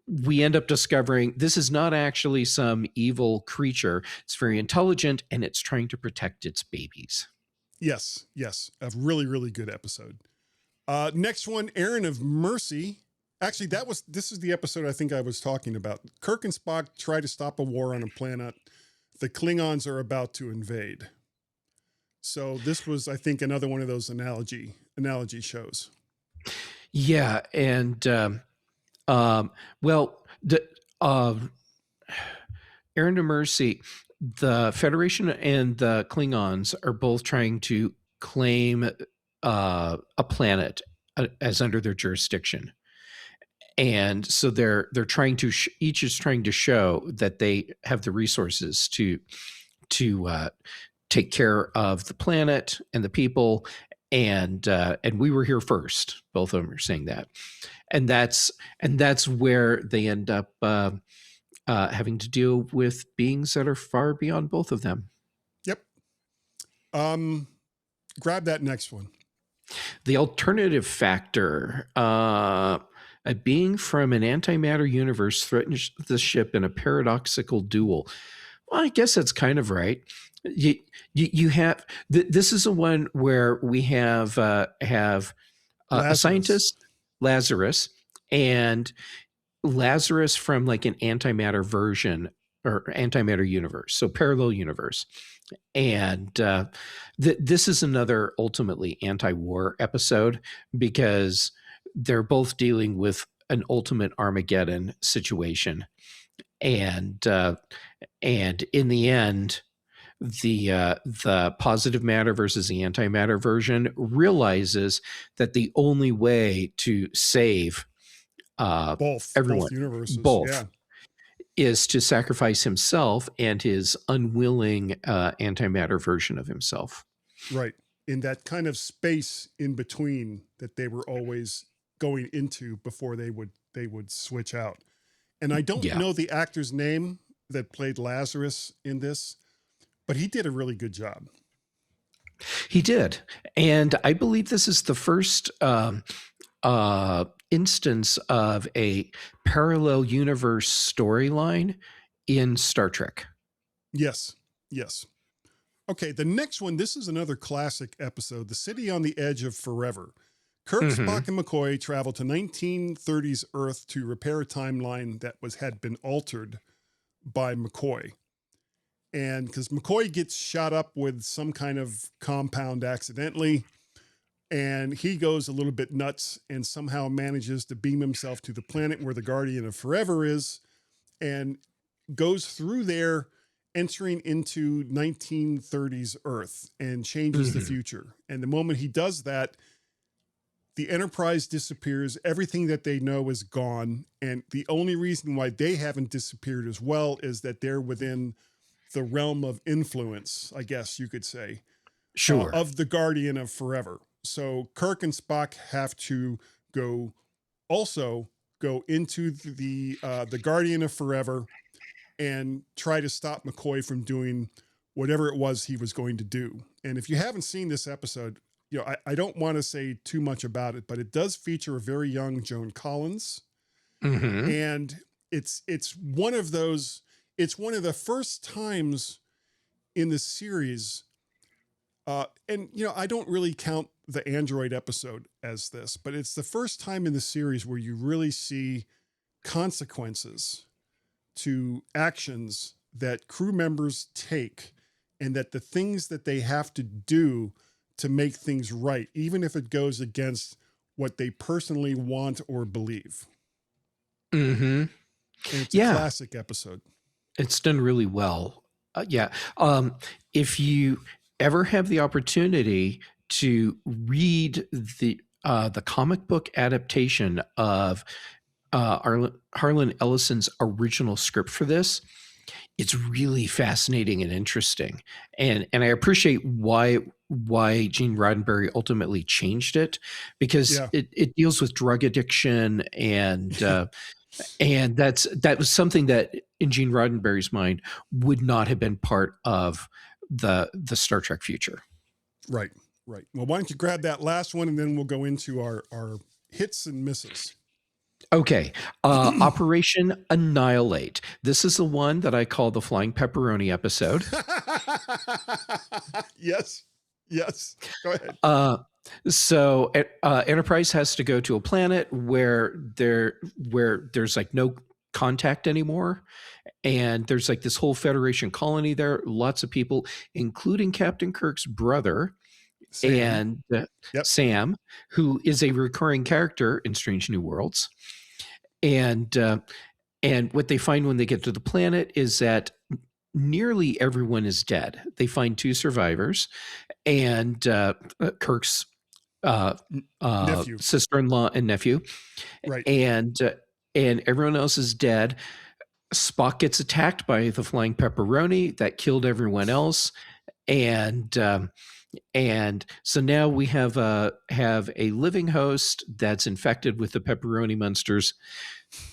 A: we end up discovering this is not actually some evil creature. It's very intelligent and it's trying to protect its babies.
C: Yes, a really, really good episode. Next one, Errand of Mercy. Actually, this is the episode I think I was talking about. Kirk and Spock try to stop a war on a planet. The Klingons are about to invade. So this was, I think, another one of those analogy shows.
A: Yeah, and well, the Errand of Mercy, the Federation and the Klingons are both trying to claim a planet as under their jurisdiction. And so they're trying to each is trying to show that they have the resources to take care of the planet and the people, and we were here first. Both of them are saying that, and that's where they end up having to deal with beings that are far beyond both of them.
C: Yep. Grab that next one.
A: The alternative factor. A being from an antimatter universe threatens the ship in a paradoxical duel. Well, I guess that's kind of right. You have this is the one where we have a scientist, Lazarus, and Lazarus from like an antimatter version or antimatter universe, so parallel universe. And this is another ultimately anti-war episode because they're both dealing with an ultimate Armageddon situation. And in the end, the positive matter versus the antimatter version realizes that the only way to save everyone,
C: both universes,
A: is to sacrifice himself and his unwilling antimatter version of himself.
C: Right. In that kind of space in between that they were always going into before they would switch out. And I don't know the actor's name that played Lazarus in this, but he did a really good job.
A: He did. And I believe this is the first instance of a parallel universe storyline in Star Trek.
C: Yes. Okay, the next one, this is another classic episode, The City on the Edge of Forever. Kirk, Spock, and McCoy travel to 1930s Earth to repair a timeline that had been altered by McCoy. And because McCoy gets shot up with some kind of compound accidentally, and he goes a little bit nuts and somehow manages to beam himself to the planet where the Guardian of Forever is, and goes through there, entering into 1930s Earth and changes the future. And the moment he does that, the Enterprise disappears. Everything that they know is gone. And the only reason why they haven't disappeared as well is that they're within the realm of influence, I guess you could say, of the Guardian of Forever. So Kirk and Spock have to go also go into the Guardian of Forever and try to stop McCoy from doing whatever it was he was going to do. And if you haven't seen this episode, I don't want to say too much about it, but it does feature a very young Joan Collins.
A: Mm-hmm.
C: And it's one of the first times in the series. And I don't really count the Android episode as this, but it's the first time in the series where you really see consequences to actions that crew members take, and that the things that they have to do to make things right, even if it goes against what they personally want or believe.
A: Mm-hmm.
C: And it's a classic episode.
A: It's done really well. If you ever have the opportunity to read the comic book adaptation of Harlan Ellison's original script for this, it's really fascinating and interesting. And I appreciate why Gene Roddenberry ultimately changed it, because it deals with drug addiction, and that was something that in Gene Roddenberry's mind would not have been part of the Star Trek future.
C: Right. Well, why don't you grab that last one, and then we'll go into our hits and misses.
A: Okay. Operation Annihilate. This is the one that I call the Flying Pepperoni episode.
C: Yes. Go ahead.
A: So Enterprise has to go to a planet where there's like no contact anymore. And there's like this whole Federation colony there, lots of people, including Captain Kirk's brother, Sam. Sam, who is a recurring character in Strange New Worlds. And what they find when they get to the planet is that nearly everyone is dead. They find 2 survivors, and Kirk's sister-in-law and nephew,
C: right?
A: And everyone else is dead. Spock gets attacked by the flying pepperoni that killed everyone else, and so now we have a living host that's infected with the pepperoni monsters,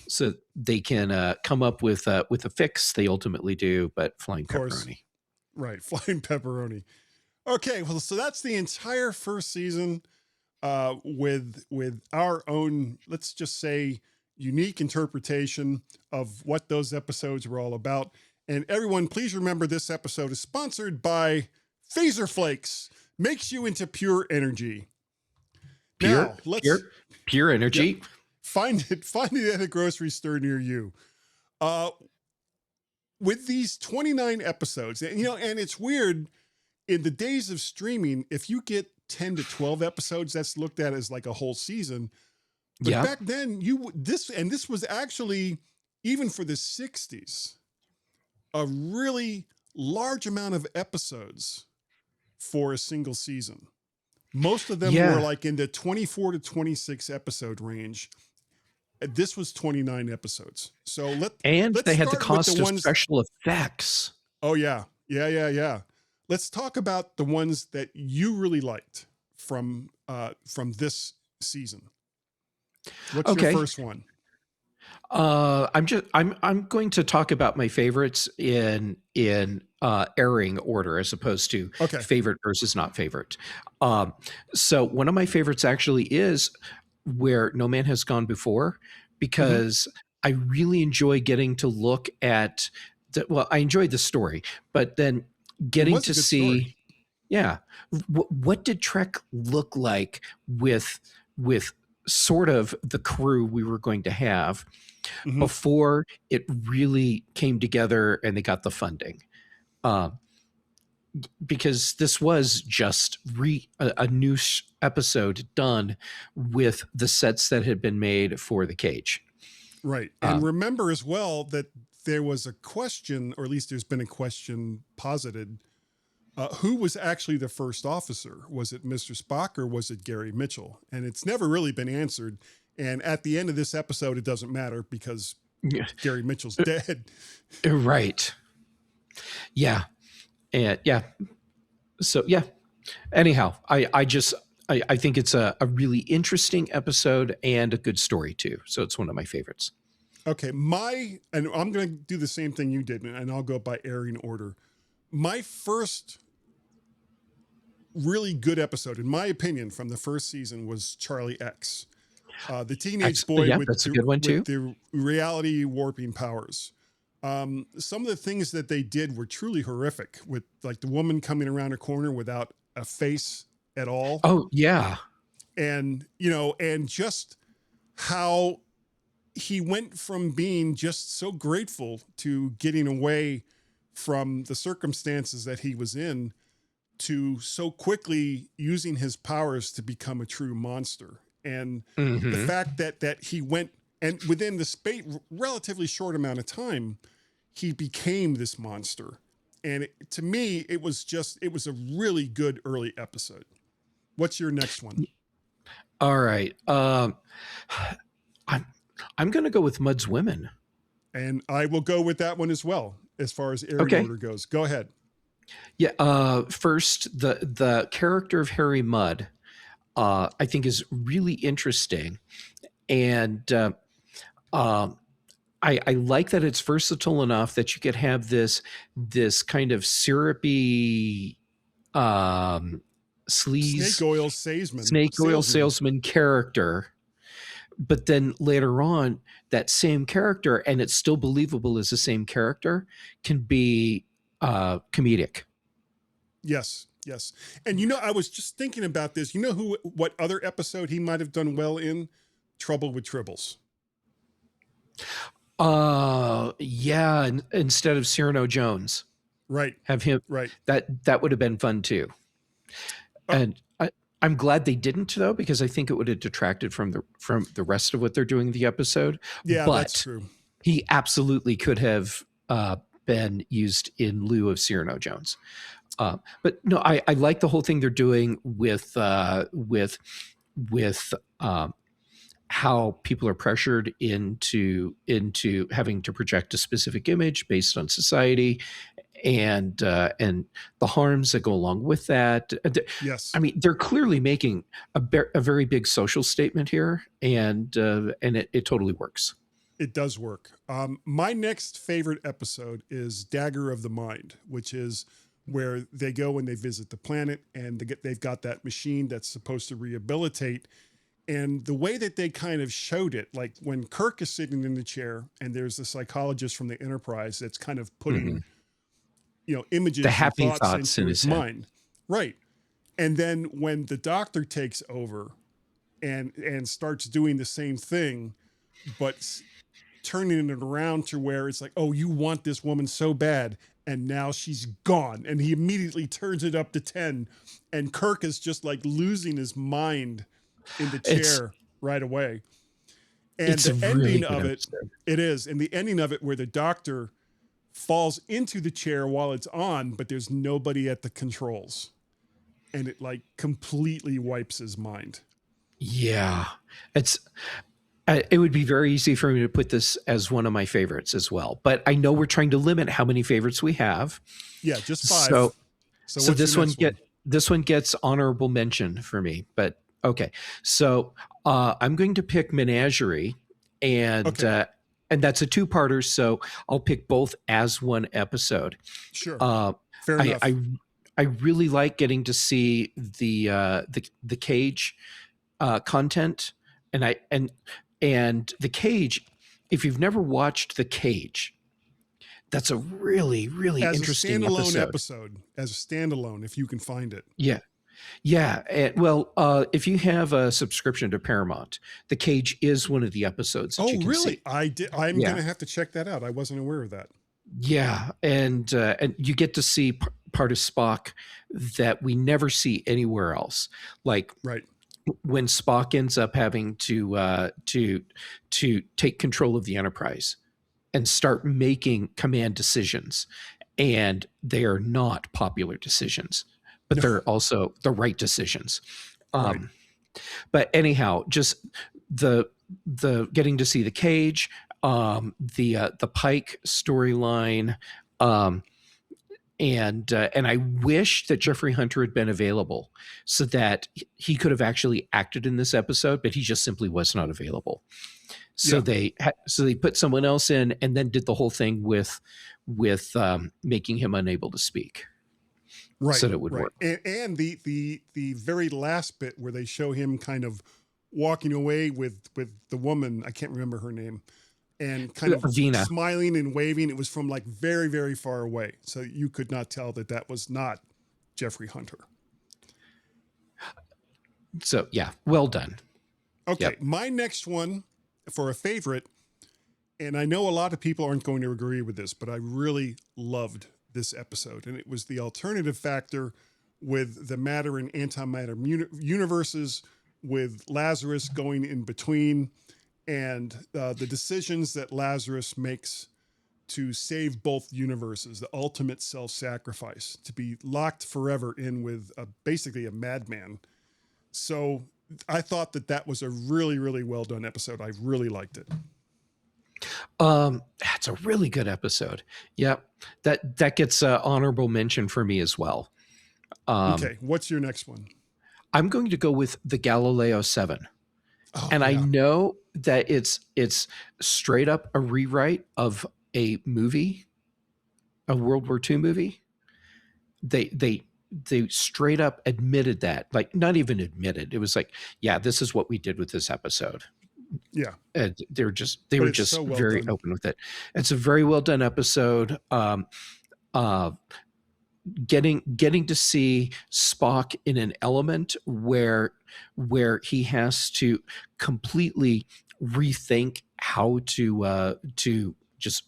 A: so they can come up with a fix. They ultimately do, but flying pepperoni,
C: right? Flying pepperoni. Okay, well, so that's the entire first season, with our own, let's just say, unique interpretation of what those episodes were all about. And everyone, please remember this episode is sponsored by Phaser Flakes. Makes you into pure energy.
A: Pure energy.
C: Yep, find it at a grocery store near you. With these 29 episodes, and it's weird in the days of streaming, if you get 10 to 12 episodes, that's looked at as like a whole season. But back then, this was actually, even for the 60s, a really large amount of episodes for a single season. Most of them were like in the 24 to 26 episode range. This was 29 episodes. So
A: they had the cost of special effects.
C: Oh yeah. Let's talk about the ones that you really liked from this season. What's your first one?
A: I'm going to talk about my favorites in airing order as opposed to favorite versus not favorite. So one of my favorites actually is Where No Man Has Gone Before, because I really enjoy getting to look at I enjoyed the story, but then getting to see what did Trek look like with sort of the crew we were going to have before it really came together and they got the funding. Because this was just a new episode done with the sets that had been made for the cage.
C: Right. And remember as well that there was a question, or at least there's been a question posited, who was actually the first officer? Was it Mr. Spock or was it Gary Mitchell? And it's never really been answered. And at the end of this episode, it doesn't matter because Gary Mitchell's dead.
A: Right. Yeah. And so, anyhow, I I think it's a really interesting episode and a good story too. So it's one of my favorites.
C: Okay, and I'm going to do the same thing you did, and I'll go by airing order. My first really good episode, in my opinion, from the first season was Charlie X, the teenage boy with the reality warping powers. Some of the things that they did were truly horrific, with like the woman coming around a corner without a face at all.
A: Oh yeah.
C: And, you know, and just how he went from being just so grateful to getting away from the circumstances that he was in to so quickly using his powers to become a true monster. And the fact that he went, and within the relatively short amount of time, he became this monster. And to me, it was a really good early episode. What's your next one?
A: All right. I'm going to go with Mudd's Women.
C: And I will go with that one as well, as far as airing order goes. Go ahead.
A: Yeah. First, the character of Harry Mudd, I think is really interesting. And I like that it's versatile enough that you could have this kind of syrupy sleaze snake oil salesman character, but then later on that same character, and it's still believable as the same character, can be comedic.
C: Yes. And you know, I was just thinking about this. You know what other episode he might have done well in? Trouble with Tribbles.
A: Yeah, instead of Cyrano Jones.
C: Right.
A: Have him.
C: Right.
A: That would have been fun too. And I'm glad they didn't, though, because I think it would have detracted from the rest of what they're doing in the episode.
C: Yeah,
A: but
C: that's true.
A: He absolutely could have been used in lieu of Cyrano Jones. But no, I like the whole thing they're doing with how people are pressured into having to project a specific image based on society, and the harms that go along with that.
C: Yes,
A: I mean, they're clearly making a very big social statement here, and it totally works.
C: It does work. My next favorite episode is Dagger of the Mind, which is where they go and they visit the planet, and they've got that machine that's supposed to rehabilitate. And the way that they kind of showed it, like when Kirk is sitting in the chair and there's a psychologist from the Enterprise that's kind of putting, images,
A: the happy
C: and
A: thoughts
C: into his mind. Right. And then when the doctor takes over and starts doing the same thing, but turning it around to where it's like, oh, you want this woman so bad, and now she's gone. And he immediately turns it up to 10. And Kirk is just like losing his mind in the chair right away. And the ending of it, it is. And the ending of it where the doctor falls into the chair while it's on, but there's nobody at the controls. And it like completely wipes his mind.
A: Yeah. It would be very easy for me to put this as one of my favorites as well. But I know we're trying to limit how many favorites we have.
C: Yeah, just 5.
A: So this one gets honorable mention for me. But okay. So I'm going to pick Menagerie, and that's a 2-parter. So I'll pick both as one episode.
C: Sure. Fair enough.
A: I really like getting to see the Cage content, and the Cage. If you've never watched the Cage, that's a really, really interesting
C: episode. As a standalone, if you can find it.
A: Yeah. If you have a subscription to Paramount, the Cage is one of the episodes that you can
C: really?
A: see.
C: I'm going to have to check that out. I wasn't aware of that.
A: Yeah, and you get to see part of Spock that we never see anywhere else. Like when Spock ends up having to take control of the Enterprise and start making command decisions, and they are not popular decisions, but they're also the right decisions. But anyhow, just the getting to see the Cage, the Pike storyline, And I wish that Jeffrey Hunter had been available so that he could have actually acted in this episode, but he just simply was not available. So they put someone else in, and then did the whole thing with making him unable to speak,
C: right?
A: So that it would
C: right.
A: work.
C: And the very last bit where they show him kind of walking away with the woman, I can't remember her name, and kind of
A: Vina.
C: smiling and waving. It was from like very, very far away, so you could not tell that was not Jeffrey Hunter.
A: So yeah, well done.
C: Okay,
A: Yep.
C: My next one for a favorite, and I know a lot of people aren't going to agree with this, but I really loved this episode, and it was the alternative factor with the matter and antimatter universes, with Lazarus going in between, and the decisions that Lazarus makes to save both universes, the ultimate self-sacrifice, to be locked forever in with basically a madman. So I thought that was a really, really well done episode. I really liked it.
A: That's a really good episode. Yeah, that gets honorable mention for me as well.
C: Okay, what's your next one?
A: I'm going to go with the Galileo 7.
C: Oh,
A: and I know that it's straight up a rewrite of a movie, a World War II movie. They straight up admitted that, like, not even admitted. It was like, yeah, this is what we did with this epised.
C: Yeah.
A: And they were just so very
C: done.
A: open with it. It's a very well done episode. Getting to see Spock in an element where he has to completely rethink how to just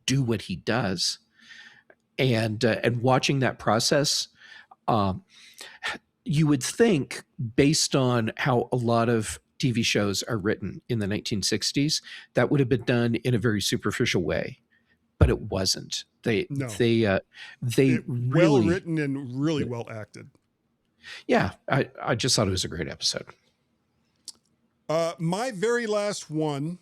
A: do what he does, and watching that process, you would think, based on how a lot of TV shows are written in the 1960s, that would have been done in a very superficial way, but it wasn't. They really
C: well written and really well acted.
A: Yeah, I just thought it was a great episode.
C: My very last one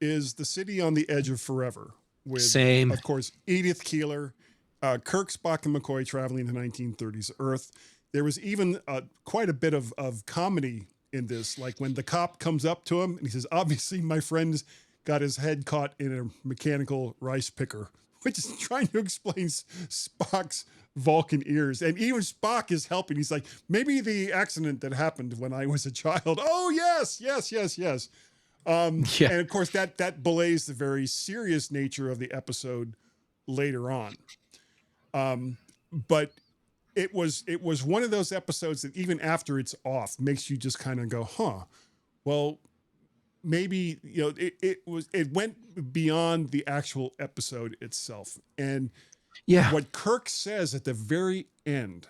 C: is The City on the Edge of Forever, with, of course, Edith Keeler, Kirk, Spock, and McCoy traveling to 1930s Earth. There was even quite a bit of comedy in this, like when the cop comes up to him and he says, obviously my friend's got his head caught in a mechanical rice picker, which is trying to explain Spock's Vulcan ears. And even Spock is helping. He's like, maybe the accident that happened when I was a child. Oh, yes. And of course, that belays the very serious nature of the episode later on. But it was one of those episodes that even after it's off makes you just kind of go, well, maybe, it went beyond the actual episode itself. And what Kirk says at the very end,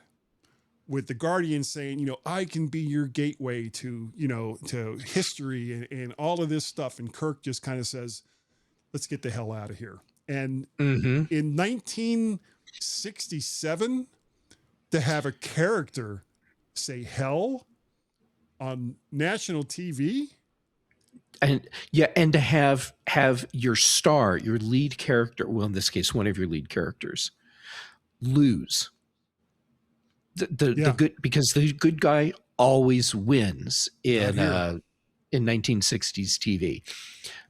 C: with the Guardian saying, I can be your gateway to, to history and all of this stuff. And Kirk just kind of says, let's get the hell out of here. And in 1967, to have a character say hell on national TV.
A: And to have your star, your lead character, well, in this case, one of your lead characters, lose. The good, because the good guy always wins in 1960s TV,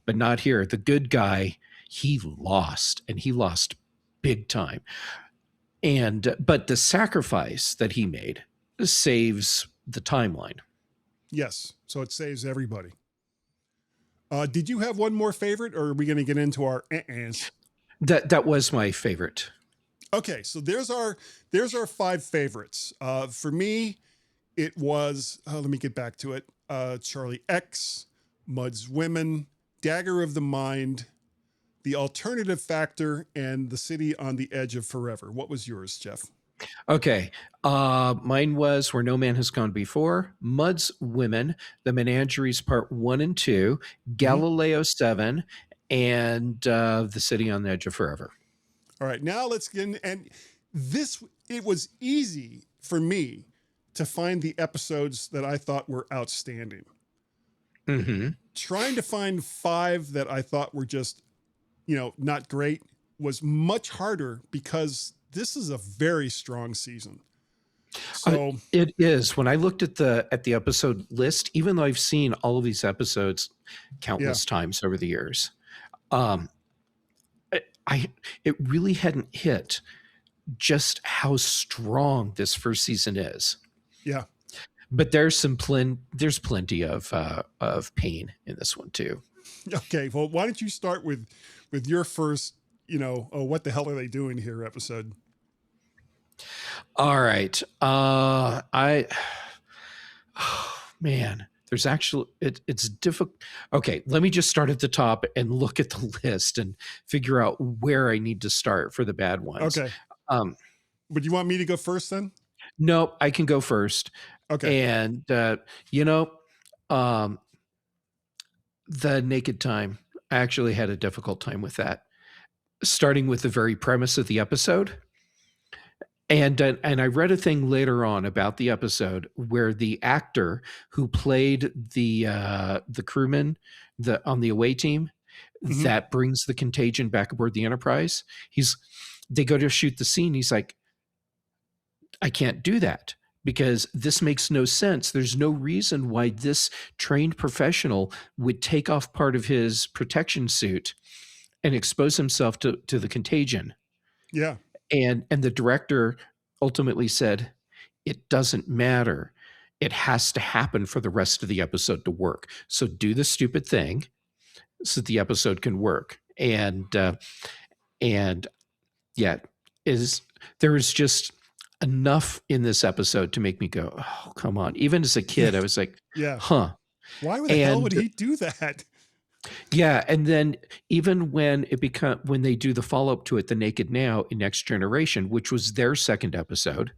A: but not here. The good guy, he lost, and he lost big time. But the sacrifice that he made saves the timeline.
C: Yes, so it saves everybody. Did you have one more favorite, or are we going to get into our uh-ohs?
A: That was my favorite.
C: Okay, so there's our 5 favorites. For me, it was, let me get back to it. Charlie X, Mud's Women, Dagger of the Mind, The Alternative Factor, and The City on the Edge of Forever. What was yours, Jeff?
A: Okay. Mine was Where No Man Has Gone Before, Mud's Women, The Menageries Part 1 and 2, Galileo 7, and The City on the Edge of Forever.
C: All right, now let's get in. And it was easy for me to find the episodes that I thought were outstanding. Trying to find 5 that I thought were just, not great was much harder, because this is a very strong season. So
A: it is. When I looked at the episode list, even though I've seen all of these episodes countless times over the years, um, it really hadn't hit just how strong this first season is.
C: Yeah.
A: But there's plenty of pain in this one too.
C: Okay, well, why don't you start with your first, what the hell are they doing here episode?
A: All right. Man, there's actually it's difficult. Okay, let me just start at the top and look at the list and figure out where I need to start for the bad ones.
C: Okay. But you want me to go first then?
A: No, I can go first.
C: Okay.
A: And the naked time, I actually had a difficult time with that. Starting with the very premise of the episode. And I read a thing later on about the episode where the actor who played the crewman on the away team that brings the contagion back aboard the Enterprise, they go to shoot the scene. He's like, I can't do that because this makes no sense. There's no reason why this trained professional would take off part of his protection suit and expose himself to the contagion.
C: Yeah.
A: And the director ultimately said, it doesn't matter. It has to happen for the rest of the episode to work. So do the stupid thing so that the episode can work. And yeah, there is just enough in this episode to make me go, oh, come on. Even as a kid, I was like,
C: yeah,
A: huh.
C: Why the hell would he do that?
A: Yeah, and then even when they do the follow-up to it, The Naked Now in Next Generation, which was their second episode,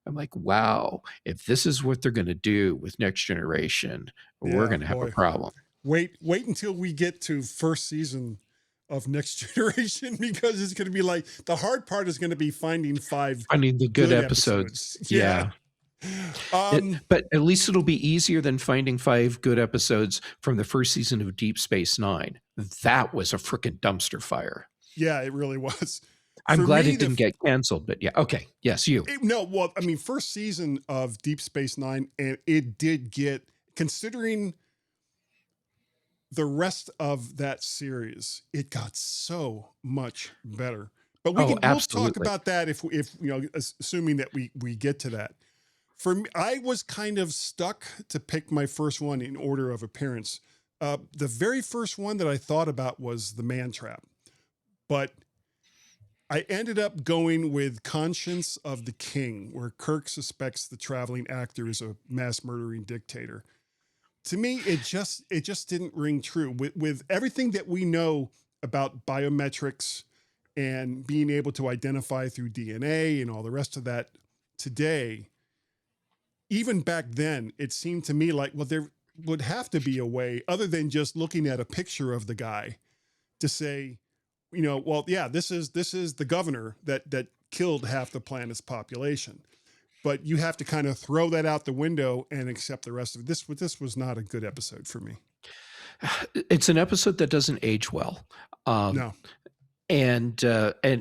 A: I'm like, wow, if this is what they're going to do with Next Generation, we're going to have a problem.
C: Wait until we get to first season of Next Generation, because it's going to be like, the hard part is going to be finding
A: the good episodes. Yeah. But at least it'll be easier than finding 5 good episodes from the first season of Deep Space Nine. That was a freaking dumpster fire.
C: Yeah, it really was.
A: I'm glad it didn't get canceled, but yeah. Okay. Yes, you.
C: First season of Deep Space Nine, and it did get, considering the rest of that series, it got so much better. But we'll talk about that if assuming that we get to that. For me, I was kind of stuck to pick my first one in order of appearance. The very first one that I thought about was The Man Trap, but I ended up going with Conscience of the King, where Kirk suspects the traveling actor is a mass murdering dictator. To me, it just didn't ring true with everything that we know about biometrics and being able to identify through DNA and all the rest of that today. Even back then, it seemed to me like, well, there would have to be a way other than just looking at a picture of the guy to say, this is the governor that killed half the planet's population. But you have to kind of throw that out the window and accept the rest of it. This was not a good episode for me.
A: It's an episode that doesn't age well.
C: No.
A: And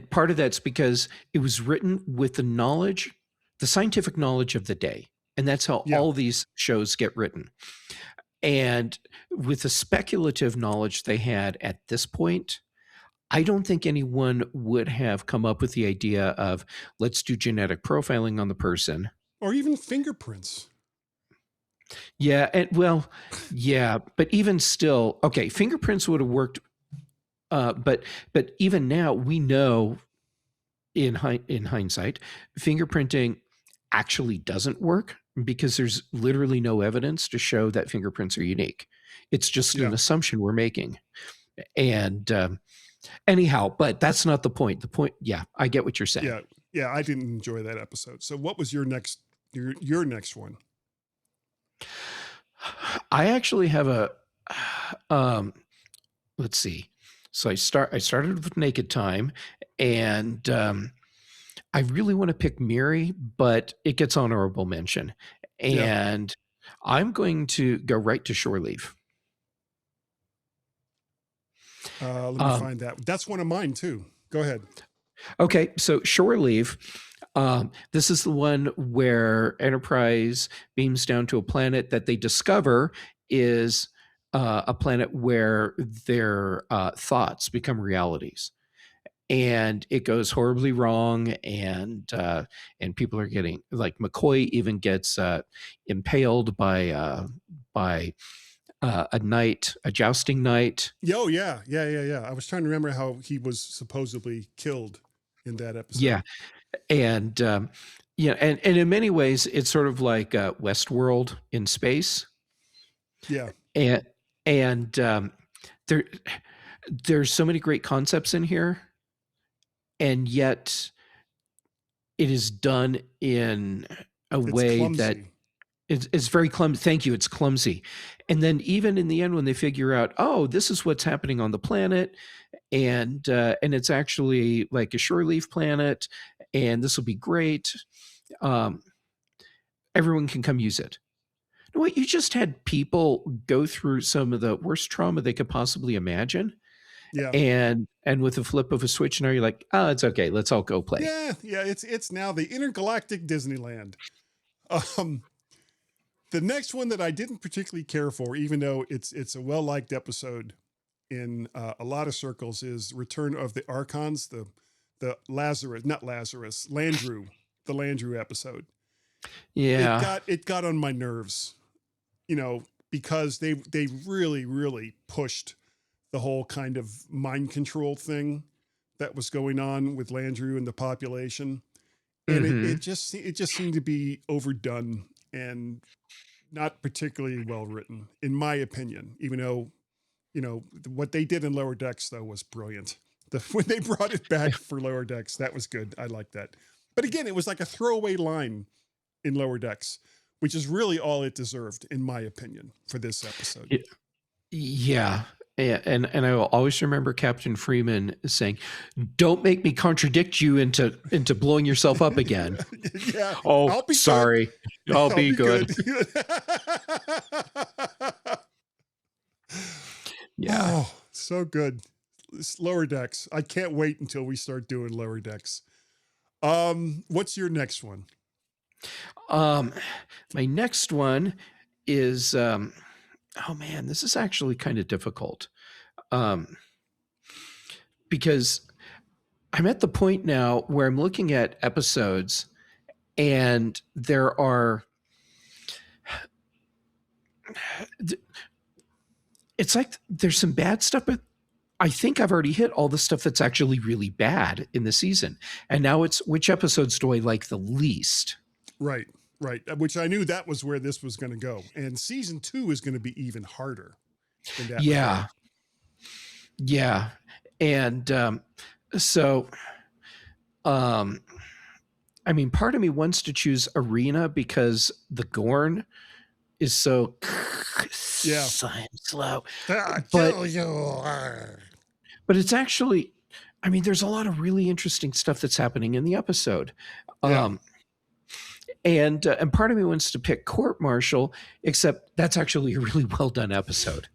A: part of that's because it was written with the scientific knowledge of the day. And that's how all these shows get written. And with the speculative knowledge they had at this point, I don't think anyone would have come up with the idea of, let's do genetic profiling on the person.
C: Or even fingerprints.
A: Yeah. But even still, okay, fingerprints would have worked. But even now, we know in hindsight, fingerprinting actually doesn't work because there's literally no evidence to show that fingerprints are unique. It's just an assumption we're making. And anyhow, but that's not the point. The point, I get what you're saying.
C: Yeah, I didn't enjoy that episode. So what was your next one?
A: I actually have a let's see. So I started with Naked Time, and I really want to pick Miri, but it gets honorable mention. And I'm going to go right to Shore Leave.
C: Let me find that. That's one of mine too. Go ahead.
A: Okay, so shore leave. This is the one where Enterprise beams down to a planet that they discover is a planet where their thoughts become realities, and it goes horribly wrong, and people are getting, like, McCoy even gets impaled by a jousting knight.
C: Oh yeah. I was trying to remember how he was supposedly killed in that episode.
A: Yeah, and yeah, and in many ways, it's sort of like Westworld in space,
C: Yeah,
A: and and there there's so many great concepts in here, and yet it is done in a
C: it's
A: way that
C: clumsy.
A: it's very clumsy. Thank you. It's clumsy. And then even in the end, when they figure out, oh, this is what's happening on the planet, and it's actually like a shore leave planet, and this will be great. Um, Everyone can come use it. You know what? You just had people go through some of the worst trauma they could possibly imagine,
C: Yeah.
A: and with a flip of a switch, now you're like, oh, it's okay. Let's all go play.
C: Yeah. It's now the intergalactic Disneyland. Um, the next one that I didn't particularly care for, even though it's a well-liked episode in a lot of circles, is Return of the Archons, the Lazarus, not Lazarus, Landru, the Landru episode.
A: Yeah.
C: It got on my nerves, because they really pushed the whole kind of mind control thing that was going on with Landru and the population. And it just seemed to be overdone and not particularly well written, in my opinion, even though, what they did in Lower Decks, though, was brilliant. When they brought it back for Lower Decks, that was good. I like that. But again, it was like a throwaway line in Lower Decks, which is really all it deserved, in my opinion, for this episode.
A: Yeah. And I will always remember Captain Freeman saying, "Don't make me contradict you into blowing yourself up again."
C: Yeah.
A: Oh,
C: I'll be
A: sorry.
C: good.
A: I'll be good. Yeah.
C: Oh, so good. It's Lower Decks. I can't wait until we start doing Lower Decks. What's your next one?
A: My next one is oh man, this is actually kind of difficult. Because I'm at the point now where I'm looking at episodes, and there are, it's like there's some bad stuff, but I think I've already hit all the stuff that's actually really bad in the season. And now it's, which episodes do I like the least?
C: Right. Which I knew that was where this was going to go. And season 2 is going to be even harder than that.
A: Yeah. Yeah. And so, I mean, part of me wants to choose Arena because the Gorn is so slow. But it's actually, I mean, there's a lot of really interesting stuff that's happening in the episode.
C: Yeah.
A: And part of me wants to pick Court Martial, except that's actually a really well done episode.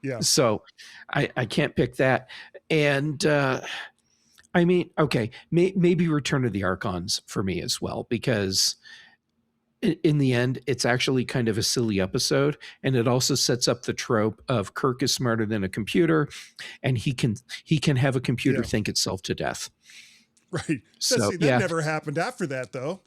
C: Yeah.
A: So I can't pick that. And I mean, okay, maybe Return of the Archons for me as well, because in the end, it's actually kind of a silly episode, and it also sets up the trope of Kirk is smarter than a computer, and he can have a computer think itself to death.
C: Right.
A: So
C: that never happened after that, though.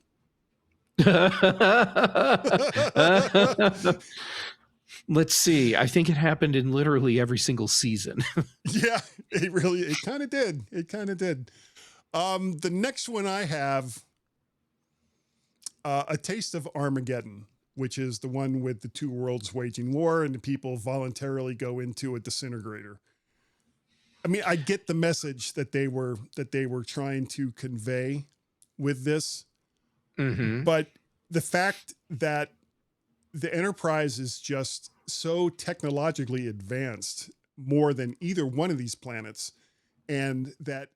A: Let's see. I think it happened in literally every single season.
C: Yeah, it kind of did. The next one I have, A Taste of Armageddon, which is the one with the two worlds waging war and the people voluntarily go into a disintegrator. I mean, I get the message that they were trying to convey with this, but the fact that the Enterprise is just so technologically advanced, more than either one of these planets, and that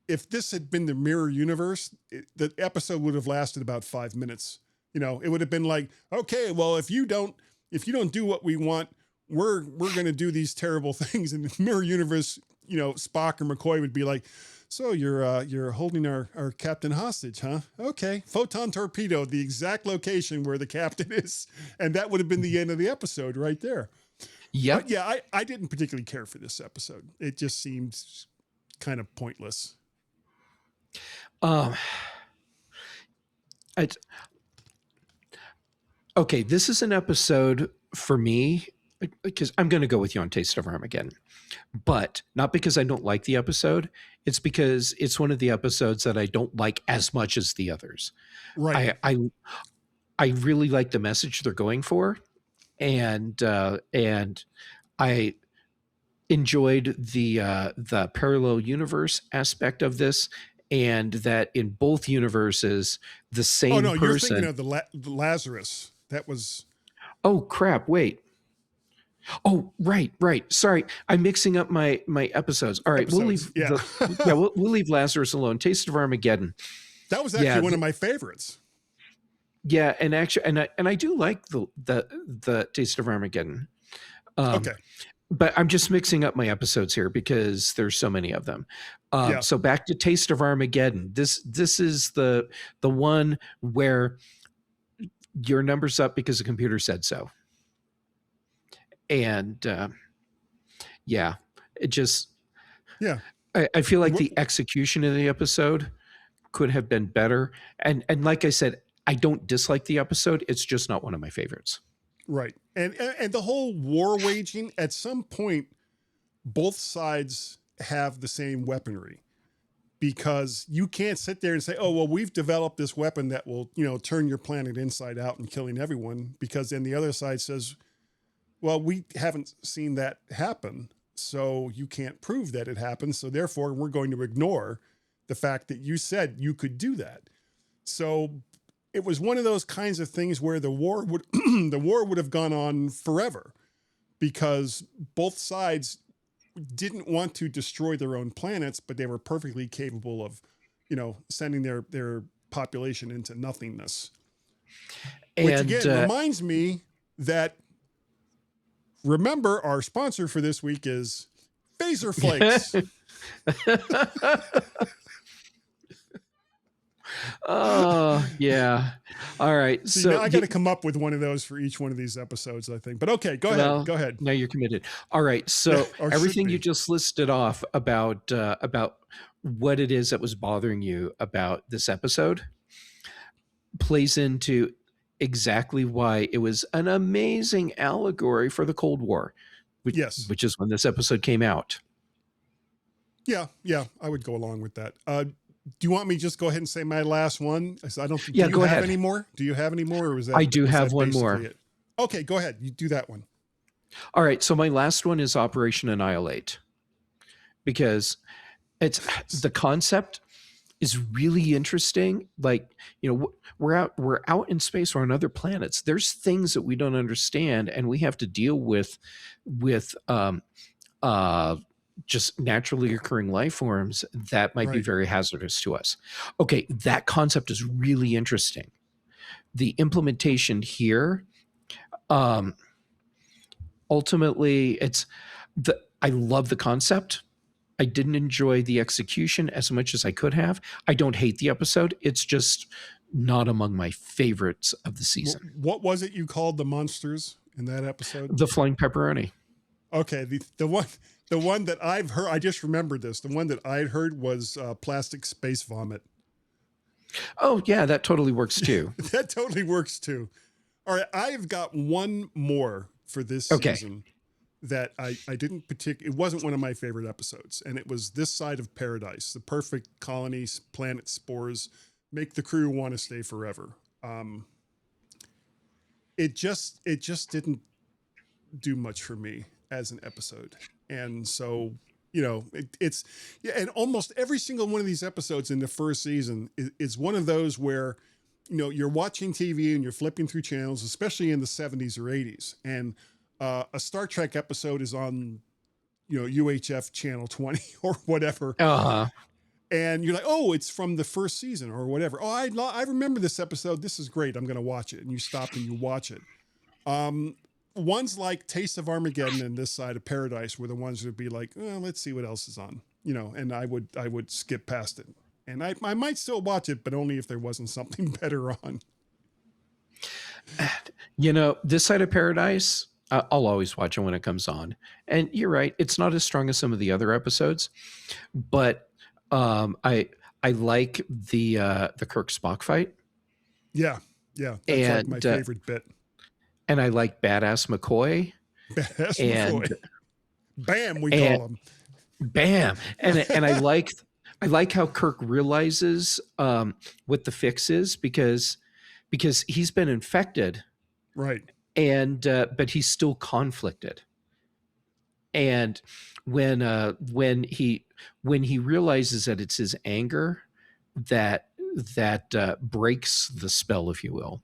C: if this had been the mirror universe, the episode would have lasted about 5 minutes. It would have been like, okay, well, if you don't do what we want, we're going to do these terrible things. And the mirror universe, Spock or McCoy would be like, So you're holding our captain hostage, huh? Okay. Photon torpedo, the exact location where the captain is. And that would have been the end of the episode right there.
A: Yep.
C: But yeah, I didn't particularly care for this episode. It just seemed kind of pointless.
A: Okay, this is an episode for me because I'm going to go with you on Taste of Armageddon, but not because I don't like the episode. It's because it's one of the episodes that I don't like as much as the others.
C: Right.
A: I really like the message they're going for, and I enjoyed the parallel universe aspect of this, and that in both universes the same
C: Oh no,
A: person.
C: you're thinking of the Lazarus. That was.
A: Oh crap! Wait. Oh right. Sorry, I'm mixing up my episodes. All right,
C: Episodes,
A: we'll leave Lazarus alone. Taste of Armageddon.
C: That was actually one of my favorites.
A: Yeah, and actually, and I do like the Taste of Armageddon.
C: Okay.
A: But I'm just mixing up my episodes here because there's so many of them. So back to Taste of Armageddon. This is the one where your number's up because the computer said so. And it just I feel like the execution of the episode could have been better. And like I said, I don't dislike the episode. It's just not one of my favorites.
C: Right. And the whole war waging, at some point, both sides have the same weaponry, because you can't sit there and say, oh, well, we've developed this weapon that will, turn your planet inside out and killing everyone, because then the other side says, well, we haven't seen that happen, so you can't prove that it happened. So therefore, we're going to ignore the fact that you said you could do that. So it was one of those kinds of things where the war would have gone on forever, because both sides didn't want to destroy their own planets, but they were perfectly capable of, sending their population into nothingness. Which again reminds me that, remember, our sponsor for this week is Phaser Flakes.
A: Oh, yeah. All right.
C: See,
A: so
C: I got to come up with one of those for each one of these episodes, I think. But okay, go ahead.
A: Now you're committed. All right. So everything you just listed off about what it is that was bothering you about this episode plays into exactly why it was an amazing allegory for the Cold War, which is when this episode came out.
C: Yeah, I would go along with that. Do you want me to just go ahead and say my last one? I don't. Do you
A: go
C: have
A: ahead.
C: any more? Do you have any more? Or was that?
A: I do have one more.
C: It? Okay, go ahead. You do that one.
A: All right. So my last one is Operation Annihilate, because it's the concept is really interesting. Like, we're out in space or on other planets. There's things that we don't understand, and we have to deal with just naturally occurring life forms that might be very hazardous to us. Okay, that concept is really interesting. The implementation here, ultimately, I love the concept. I didn't enjoy the execution as much as I could have. I don't hate the episode. It's just not among my favorites of the season.
C: What was it you called the monsters in that episode?
A: The flying pepperoni.
C: Okay, the one that I've heard, I just remembered this. The one that I heard was plastic space vomit.
A: Oh yeah, that totally works too.
C: That totally works too. All right, I've got one more for this season that I didn't it wasn't one of my favorite episodes, and it was This Side of Paradise. The perfect colonies, planet spores, make the crew want to stay forever. It just didn't do much for me as an episode. And so, it's and almost every single one of these episodes in the first season is one of those where, you're watching TV and you're flipping through channels, especially in the 70s or 80s. And a Star Trek episode is on, UHF channel 20 or whatever.
A: Uh-huh.
C: And you're like, oh, it's from the first season or whatever. Oh, I remember this episode. This is great. I'm going to watch it. And you stop and you watch it. Ones like Taste of Armageddon and This Side of Paradise were the ones that would be like, let's see what else is on. you know, and I would skip past it. And I might still watch it, but only if there wasn't something better on.
A: You know, This Side of Paradise, I'll always watch it when it comes on. And you're right, it's not as strong as some of the other episodes, but I like the Kirk Spock fight.
C: Yeah, that's like my favorite bit.
A: And I like Badass McCoy.
C: Badass McCoy. Bam, we call him.
A: Bam. And I like how Kirk realizes what the fix is because he's been infected,
C: right?
A: And but he's still conflicted. And when he realizes that it's his anger that breaks the spell, if you will,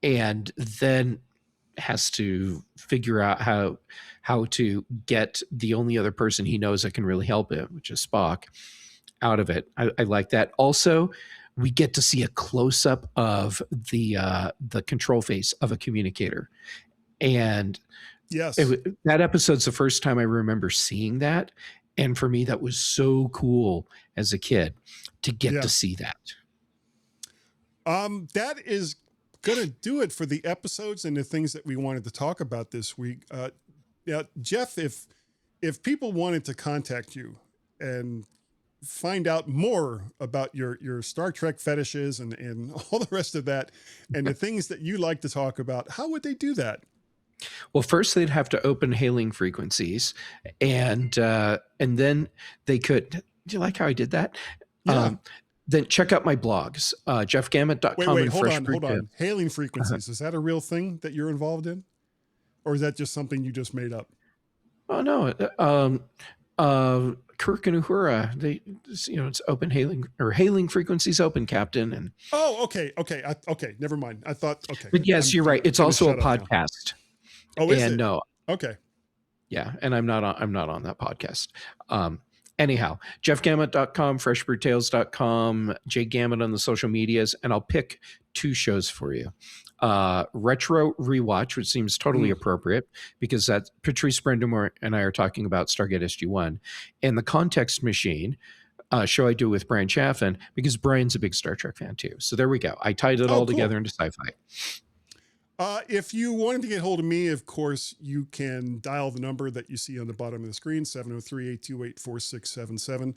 A: and then has to figure out how to get the only other person he knows that can really help him, which is Spock, out of it. I like that. Also, we get to see a close up of the control face of a communicator, and
C: yes,
A: that episode's the first time I remember seeing that, and for me, that was so cool as a kid to get to see that.
C: That is gonna do it for the episodes and the things that we wanted to talk about this week. Yeah, Jeff, if people wanted to contact you and find out more about your Star Trek fetishes and all the rest of that, and the things that you like to talk about, how would they do that?
A: Well, first they'd have to open hailing frequencies, and then they could. Do you like how I did that?
C: Yeah.
A: Then check out my blogs, jeffgammett.com.
C: Wait, hold on. Hailing frequencies, is that a real thing that you're involved in? Or is that just something you just made up?
A: Oh, no. Kirk and Uhura, it's open hailing, or hailing frequencies open, Captain. And
C: okay. Okay, never mind. I thought, okay.
A: But yes, you're right. It's also a podcast.
C: Oh, is it?
A: No.
C: Okay.
A: Yeah, and I'm not on that podcast. Anyhow, jeffgammett.com, freshbrewtales.com, jgammet on the social medias, and I'll pick 2 shows for you. Retro Rewatch, which seems totally appropriate because that Patrice Brendamore and I are talking about Stargate SG-1, and The Context Machine, show I do with Brian Chaffin, because Brian's a big Star Trek fan too. So there we go. I tied it all together into sci-fi.
C: If you wanted to get hold of me, of course, you can dial the number that you see on the bottom of the screen, 703-828-4677.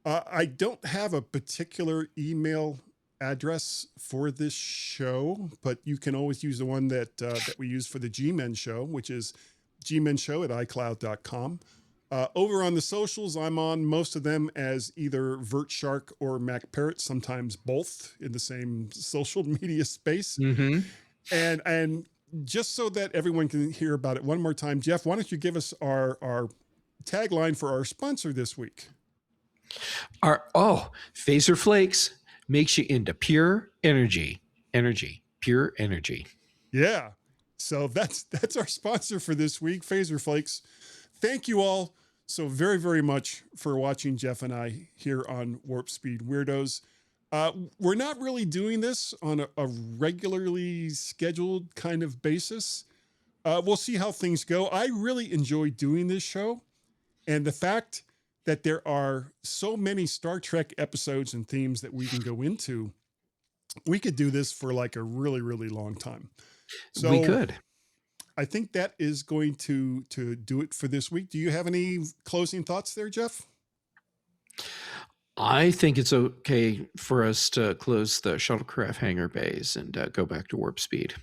C: I don't have a particular email address for this show, but you can always use the one that we use for the G-Men show, which is gmenshow@icloud.com. Over on the socials, I'm on most of them as either VertShark or Mac Parrot, sometimes both in the same social media space.
A: Mm-hmm.
C: And just so that everyone can hear about it one more time, Jeff, why don't you give us our tagline for our sponsor this week?
A: Phaser Flakes makes you into pure energy, pure energy.
C: Yeah. So that's our sponsor for this week, Phaser Flakes. Thank you all so very, very much for watching Jeff and I here on Warp Speed Weirdos. We're not really doing this on a regularly scheduled kind of basis. We'll see how things go. I really enjoy doing this show, and the fact that there are so many Star Trek episodes and themes that we can go into, we could do this for like a really, really long time. So
A: we could.
C: I think that is going to do it for this week. Do you have any closing thoughts there, Jeff?
A: I think it's okay for us to close the shuttlecraft hangar bays and go back to warp speed.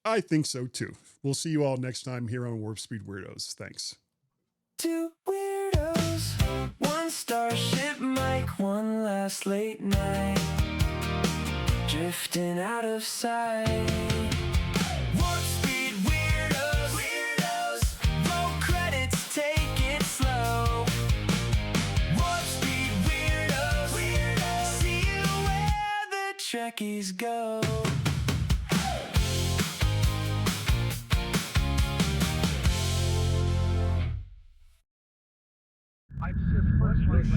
C: I think so too. We'll see you all next time here on Warp Speed Weirdos. Thanks.
B: 2 weirdos, 1 starship mic, 1 last late night, drifting out of sight. Warp Speed Weirdos, roll credits, take it slow. Warp Speed Weirdos, see you where the Trekkies go.
D: I'm just frustrated.